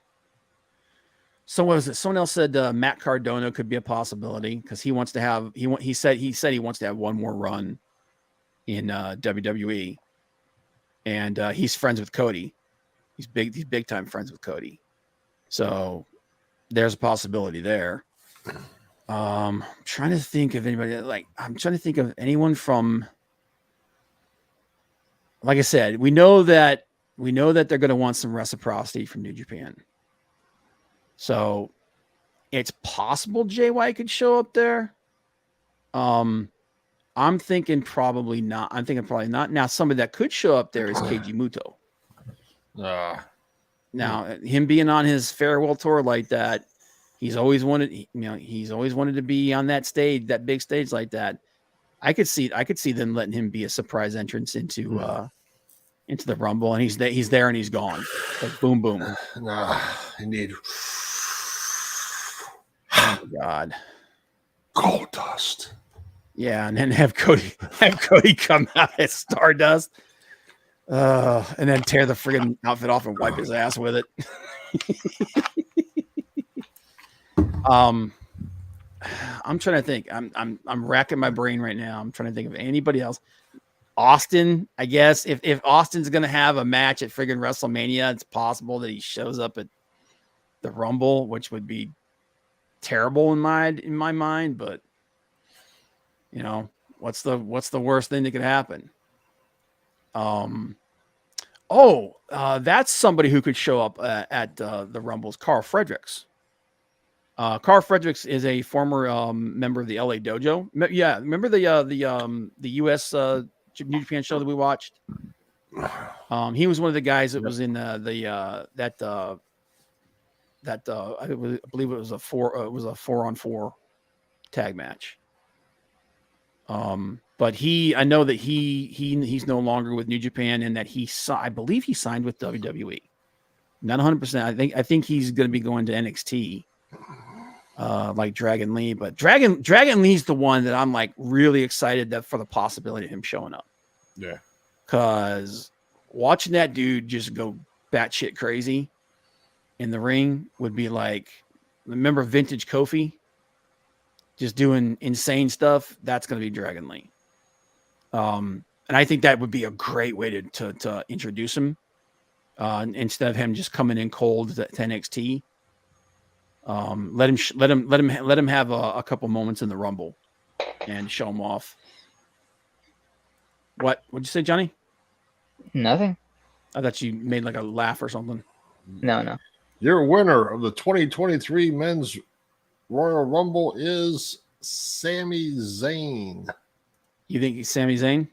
what was it? Someone else said Matt Cardona could be a possibility because he wants to have he said he wants to have one more run in WWE, and he's friends with Cody. He's big time friends with Cody, so there's a possibility there. I'm trying to think of anybody I'm trying to think of anyone from. Like I said, we know that they're going to want some reciprocity from New Japan. So it's possible Jay White could show up there. I'm thinking probably not. Now, somebody that could show up there is Keiji Muto. Now, him being on his farewell tour like that, he's always wanted to be on that stage, that big stage like that. I could see them letting him be a surprise entrance into the Rumble, and he's there and he's gone. Like boom, boom. Indeed. Oh God. Gold dust. Yeah, and then have Cody come out as Stardust. And then tear the friggin' outfit off and wipe his ass with it. I'm trying to think. I'm racking my brain right now. I'm trying to think of anybody else. Austin, I guess if Austin's gonna have a match at friggin' WrestleMania, it's possible that he shows up at the Rumble, which would be terrible in my mind. But you know, what's the worst thing that could happen? That's somebody who could show up at the Rumbles. Carl Fredericks. Carl Fredericks is a former member of the LA Dojo. Yeah, remember the US New Japan show that we watched? He was one of the guys that was in I believe it was a 4-on-4 tag match. But I know that he's no longer with New Japan, and that I believe he signed with WWE. Not 100%. I think he's going to be going to NXT, like Dragon Lee. But Dragon Lee's the one that I'm like really excited for the possibility of him showing up. Yeah, because watching that dude just go batshit crazy in the ring would be like, remember Vintage Kofi? Just doing insane stuff. That's going to be Dragon Lee. And I think that would be a great way to introduce him, instead of him just coming in cold to NXT. Let him have a couple moments in the Rumble and show him off. What'd you say, Johnny? Nothing. I thought you made like a laugh or something. No. Your winner of the 2023 Men's Royal Rumble is Sami Zayn. You think he's Sami Zayn?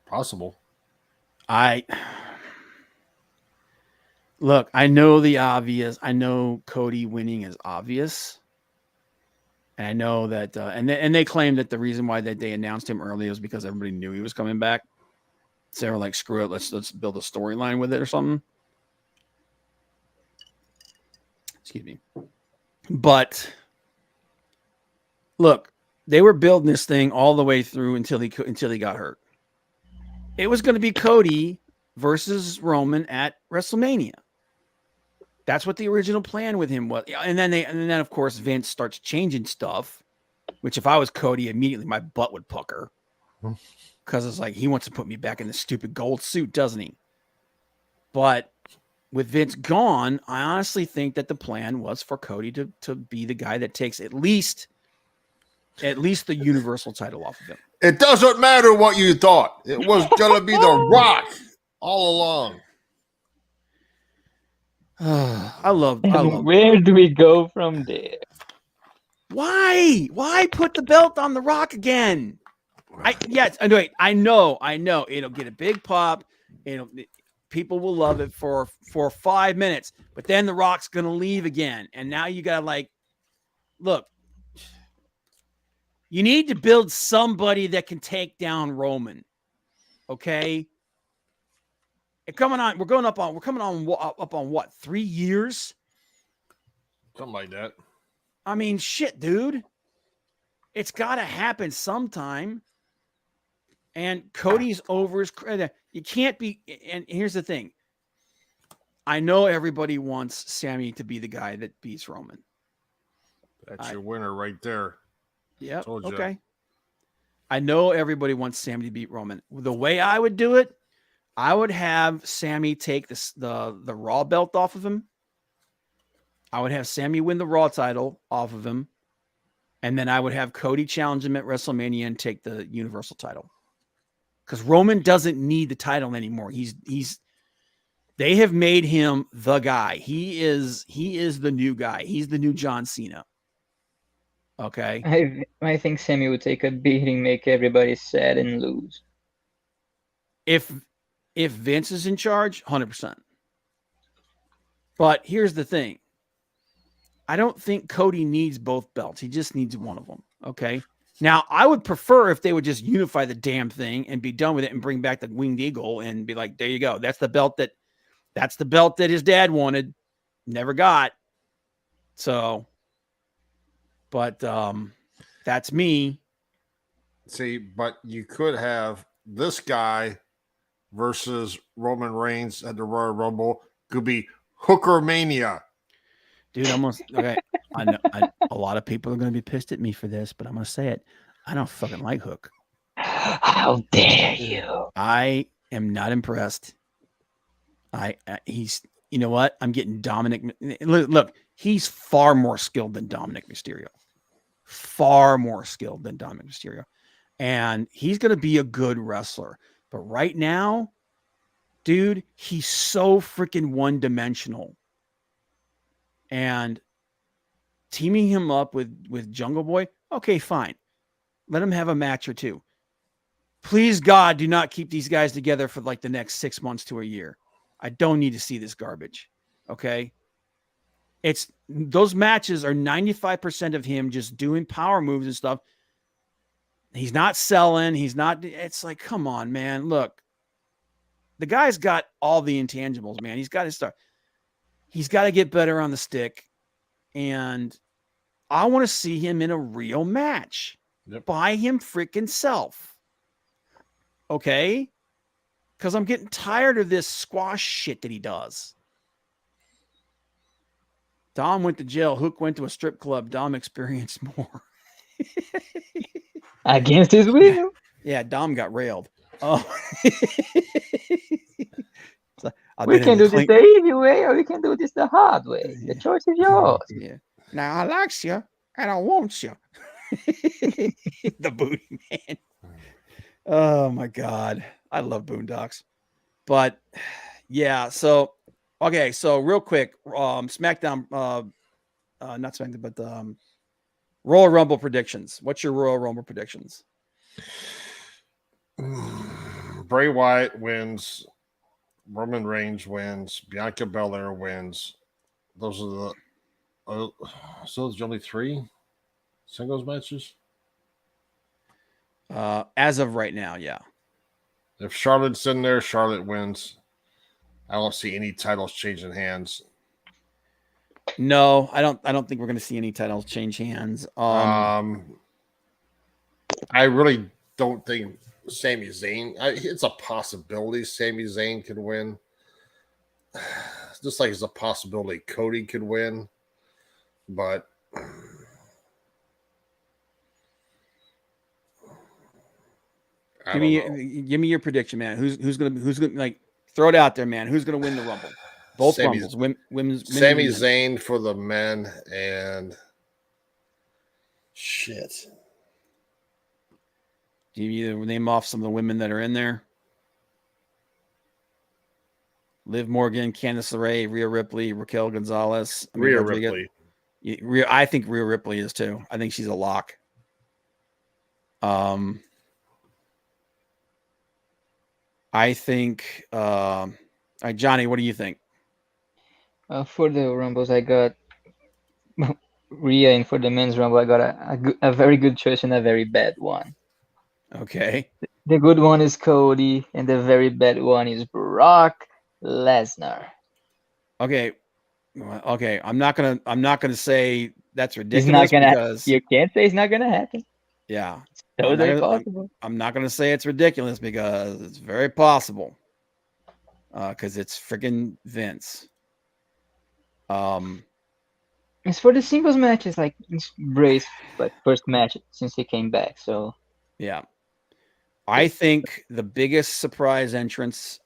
Possible. Look, I know the obvious. I know Cody winning is obvious. And I know that, and they claim that the reason why they announced him early was because everybody knew he was coming back. So they were like, screw it, let's build a storyline with it or something. Excuse me. But look, they were building this thing all the way through until he got hurt. It was going to be Cody versus Roman at WrestleMania. That's what the original plan with him was. And then of course Vince starts changing stuff, which if I was Cody, immediately my butt would pucker. Because it's like, he wants to put me back in the stupid gold suit, doesn't he? But with Vince gone, I honestly think that the plan was for Cody to be the guy that takes at least the Universal title off of him. It doesn't matter what you thought. It was going to be The Rock all along. I love. Where do we go from there? Why put the belt on The Rock again? I know it'll get a big pop. People will love it for 5 minutes, but then The Rock's gonna leave again, and now you gotta look. You need to build somebody that can take down Roman. Okay. We're coming on what, 3 years? Something like that. I mean, shit, dude. It's got to happen sometime. And Cody's over his credit. You can't be. And here's the thing. I know everybody wants Sammy to be the guy that beats Roman. That's your winner right there. Yeah. Okay. I know everybody wants Sammy to beat Roman. The way I would do it, I would have Sammy take the Raw belt off of him. I would have Sammy win the Raw title off of him. And then I would have Cody challenge him at WrestleMania and take the Universal title. Because Roman doesn't need the title anymore. They have made him the guy. He is the new guy. He's the new John Cena. Okay. I think Sammy would take a beating, make everybody sad, and lose. If Vince is in charge, 100%. But here's the thing. I don't think Cody needs both belts. He just needs one of them. Okay. Now, I would prefer if they would just unify the damn thing and be done with it and bring back the Winged Eagle and be like, there you go. That's the belt that his dad wanted, never got. So, but that's me. See, but you could have this guy versus Roman Reigns at the Royal Rumble. Could be Hooker Mania. Dude, okay. I know a lot of people are going to be pissed at me for this, but I'm going to say it. I don't fucking like Hook. How dare you? I am not impressed. He's, you know what? I'm getting Dominic. Look, he's far more skilled than Dominic Mysterio. Far more skilled than Dominic Mysterio. And he's going to be a good wrestler. But right now, dude, he's so freaking one-dimensional. And teaming him up with Jungle Boy, okay, fine. Let him have a match or two. Please, God, do not keep these guys together for like the next 6 months to a year. I don't need to see this garbage. Okay. It's those matches are 95% of him just doing power moves and stuff. He's not selling. He's not, it's like, come on, man. Look, the guy's got all the intangibles, man. He's got to start. He's got to get better on the stick. And I want to see him in a real match by him freaking self. Okay. Because I'm getting tired of this squash shit that he does. Dom went to jail. Hook went to a strip club. Dom experienced more. Against his will. Yeah, Dom got railed. Oh. So, we can do this the easy way or we can do this the hard way. The choice is yours. Yeah. Now I likes you and I want you. The booty man. Oh my God. I love Boondocks. But yeah, so okay, so real quick, SmackDown, not SmackDown, but Royal Rumble predictions. What's your Royal Rumble predictions? Bray Wyatt wins. Roman Reigns wins. Bianca Belair wins. Those are the. So there's only 3 singles matches. As of right now, yeah. If Charlotte's in there, Charlotte wins. I don't see any titles changing hands. No, I don't think we're going to see any titles change hands. I really don't think Sami Zayn. It's a possibility Sami Zayn could win. Just like it's a possibility Cody could win. But give me your prediction, man. Who's gonna like throw it out there, man? Who's gonna win the Rumble? Both Rumbles, women's. Sami Zayn for the men and shit. Do you name off some of the women that are in there? Liv Morgan, Candice LeRae, Rhea Ripley, Raquel Gonzalez. Rhea Ripley. I think Rhea Ripley is too. I think she's a lock. I think. All right, Johnny, what do you think? For the Rumbles, I got Rhea, and for the men's Rumble, I got a very good choice and a very bad one. Okay. The good one is Cody, and the very bad one is Brock Lesnar. Okay. I'm not gonna say that's ridiculous. It's not gonna. You can't say it's not gonna happen. Yeah. It's totally possible. I'm not gonna say it's ridiculous because it's very possible. Because it's freaking Vince. As for the singles matches, like Bray's first match since he came back, so yeah. I think the biggest surprise entrance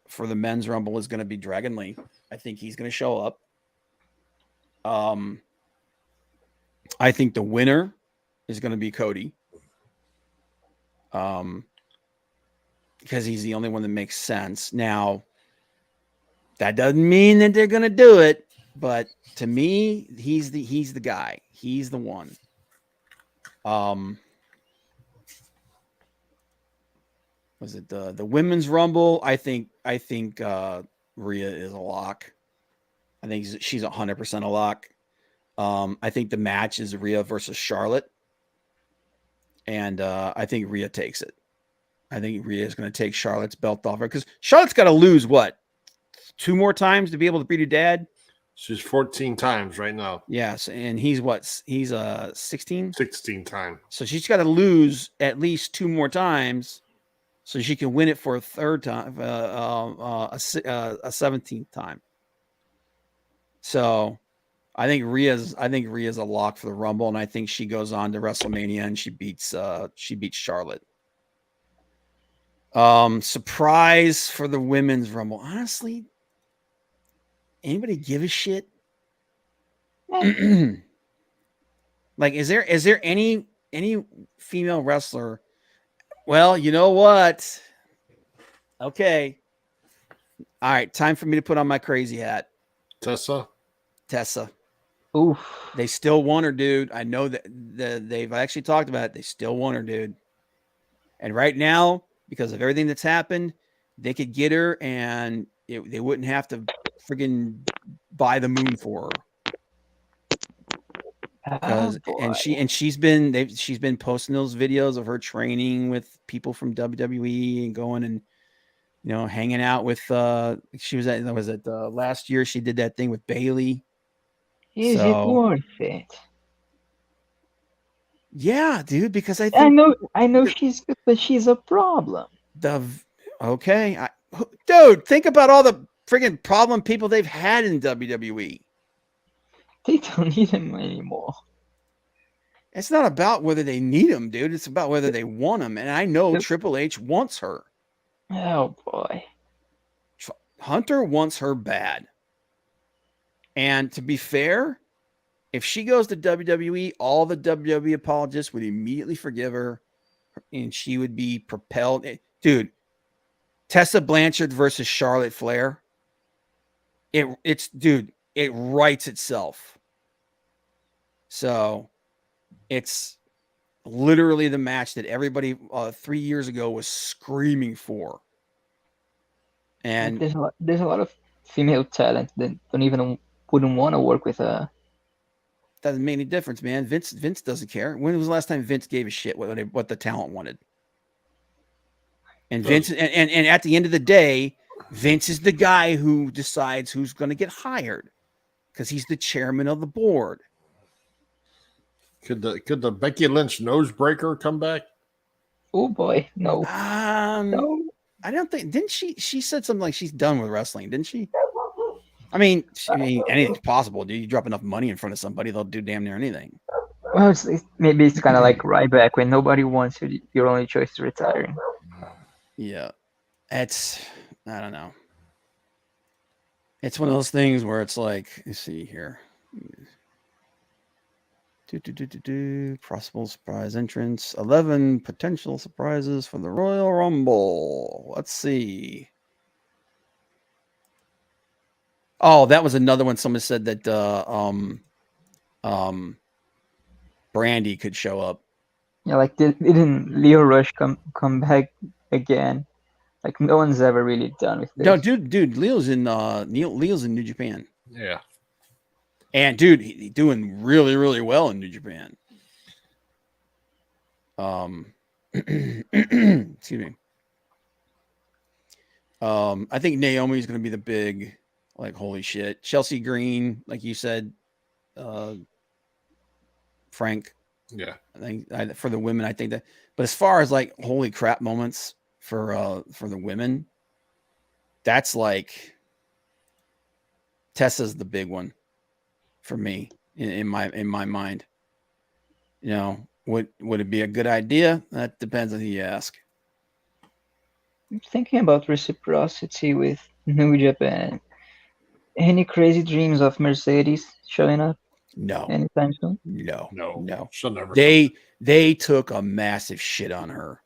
for the men's Rumble is going to be Dragon Lee. I think he's going to show up. I think the winner is going to be Cody. Because he's the only one that makes sense. Now, that doesn't mean that they're going to do it, but to me, he's the guy. He's the one. Was it the women's Rumble? I think Rhea is a lock. I think she's 100% a lock. I think the match is Rhea versus Charlotte, and I think Rhea takes it. I think Rhea is going to take Charlotte's belt off her because Charlotte's got to lose what 2 more times to be able to beat her dad. She's 14 times right now. Yes, and he's 16? 16 times. So she's got to lose at least 2 more times. So she can win it for a third time, a 17th time. So I think Rhea's a lock for the Rumble, and I think she goes on to WrestleMania and she beats Charlotte. Surprise for the women's rumble. Honestly, anybody give a shit? Like, is there any female wrestler? Well, you know what? Okay. All right, time for me to put on my crazy hat. Tessa. Oof. They still want her, dude. I know that they've actually talked about it. They still want her, dude. And right now, because of everything that's happened, they could get her, and they wouldn't have to friggin' buy the moon for her. Because she's been posting those videos of her training with people from WWE and going and hanging out with she was at last year she did that thing with Bailey. Is it worth it? Yeah, dude, because I think I know she's good, but she's a problem. Dude, think about all the friggin' problem people they've had in WWE. They don't need them anymore. It's not about whether they need them, dude. It's about whether they want them. And I know Triple H wants her. Oh, boy. Hunter wants her bad. And to be fair, if she goes to WWE, all the WWE apologists would immediately forgive her, and she would be propelled. Dude, Tessa Blanchard versus Charlotte Flair. It writes itself. So it's literally the match that everybody 3 years ago was screaming for. And there's a lot of female talent that wouldn't want to work with her. Doesn't make any difference, man. Vince doesn't care. When was the last time Vince gave a shit what the talent wanted? And Vince, and at the end of the day, Vince is the guy who decides who's going to get hired because he's the chairman of the board. Could the Becky Lynch nosebreaker come back? Oh boy, no. No. I don't think. Didn't she? She said something like she's done with wrestling, didn't she? I mean, anything's possible. Dude, you drop enough money in front of somebody, they'll do damn near anything. Well, maybe it's kind of like Ryback when nobody wants you. Your only choice is retiring. Yeah, I don't know. It's one of those things where it's like, let's see here. Possible surprise entrance. 11 potential surprises for the Royal Rumble. Let's see. Oh, that was another one. Someone said that Brandy could show up. Yeah, like didn't Leo Rush come back again? Like no one's ever really done with this. No, dude, Leo's in New Japan. Yeah. And dude, he's doing really, really well in New Japan. Excuse me. I think Naomi's going to be the big, like, holy shit. Chelsea Green, like you said, Frank. Yeah. I think for the women, I think that. But as far as like holy crap moments for the women, that's like Tessa's the big one for me in my mind. You know, would it be a good idea? That depends on who you ask. I'm thinking about reciprocity with New Japan. Any crazy dreams of Mercedes showing up? No. Anytime soon? No. She'll never. They took a massive shit on her.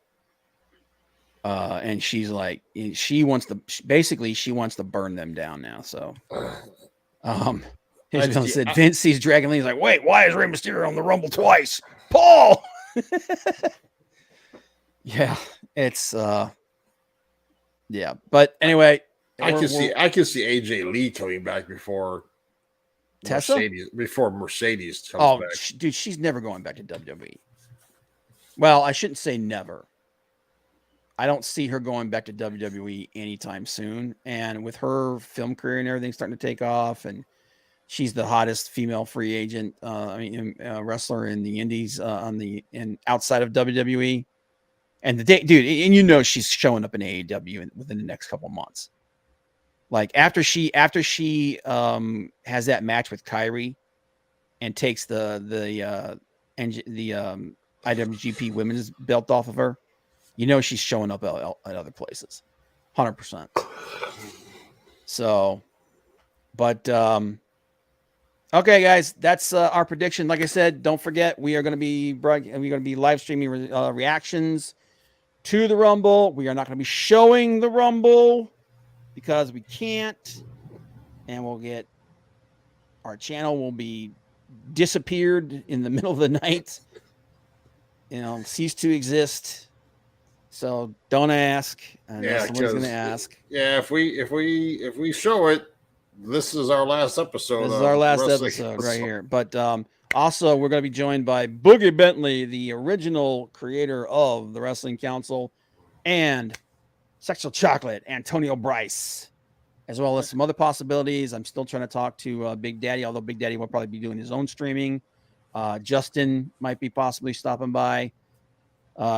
And she's like, she wants to burn them down now. So, said Vince sees Dragon Lee. He's like, wait, why is Rey Mysterio on the Rumble twice? Paul. Yeah, it's yeah. But anyway, I can see AJ Lee coming back before Tessa. Mercedes comes back. Dude, she's never going back to WWE. Well, I shouldn't say never. I don't see her going back to WWE anytime soon. And with her film career and everything starting to take off, and she's the hottest female free agent, wrestler in the Indies, outside of WWE. And and she's showing up in AEW within the next couple of months. Like after she has that match with Kyrie and takes the IWGP Women's belt off of her, you know she's showing up at other places, 100%. So, but okay, guys, that's our prediction. Like I said, don't forget we are going to be live streaming reactions to the Rumble. We are not going to be showing the Rumble because we can't, and our channel will be disappeared in the middle of the night. Cease to exist. So don't ask unless somebody's going to ask. Yeah, if we show it, this is our last episode. This is our last episode right here. But also, we're going to be joined by Boogie Bentley, the original creator of the Wrestling Council, and Sexual Chocolate, Antonio Bryce, as well as some other possibilities. I'm still trying to talk to Big Daddy, although Big Daddy will probably be doing his own streaming. Justin might be possibly stopping by.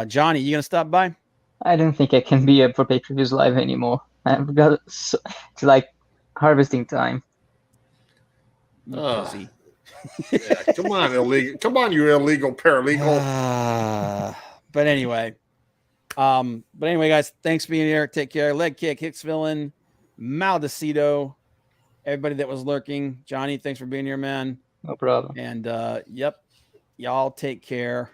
Johnny, you going to stop by? I don't think I can be up for pay-per-views live anymore. I've got it's like harvesting time. Pussy. Yeah, come on, illegal! Come on, you illegal paralegal. But anyway, guys, thanks for being here. Take care. Leg kick, Hicksville, Maldacito, everybody that was lurking. Johnny, thanks for being here, man. No problem. And yep, y'all take care.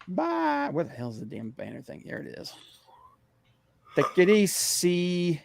Bye. Where the hell's the damn banner thing? Here it is. Take it easy.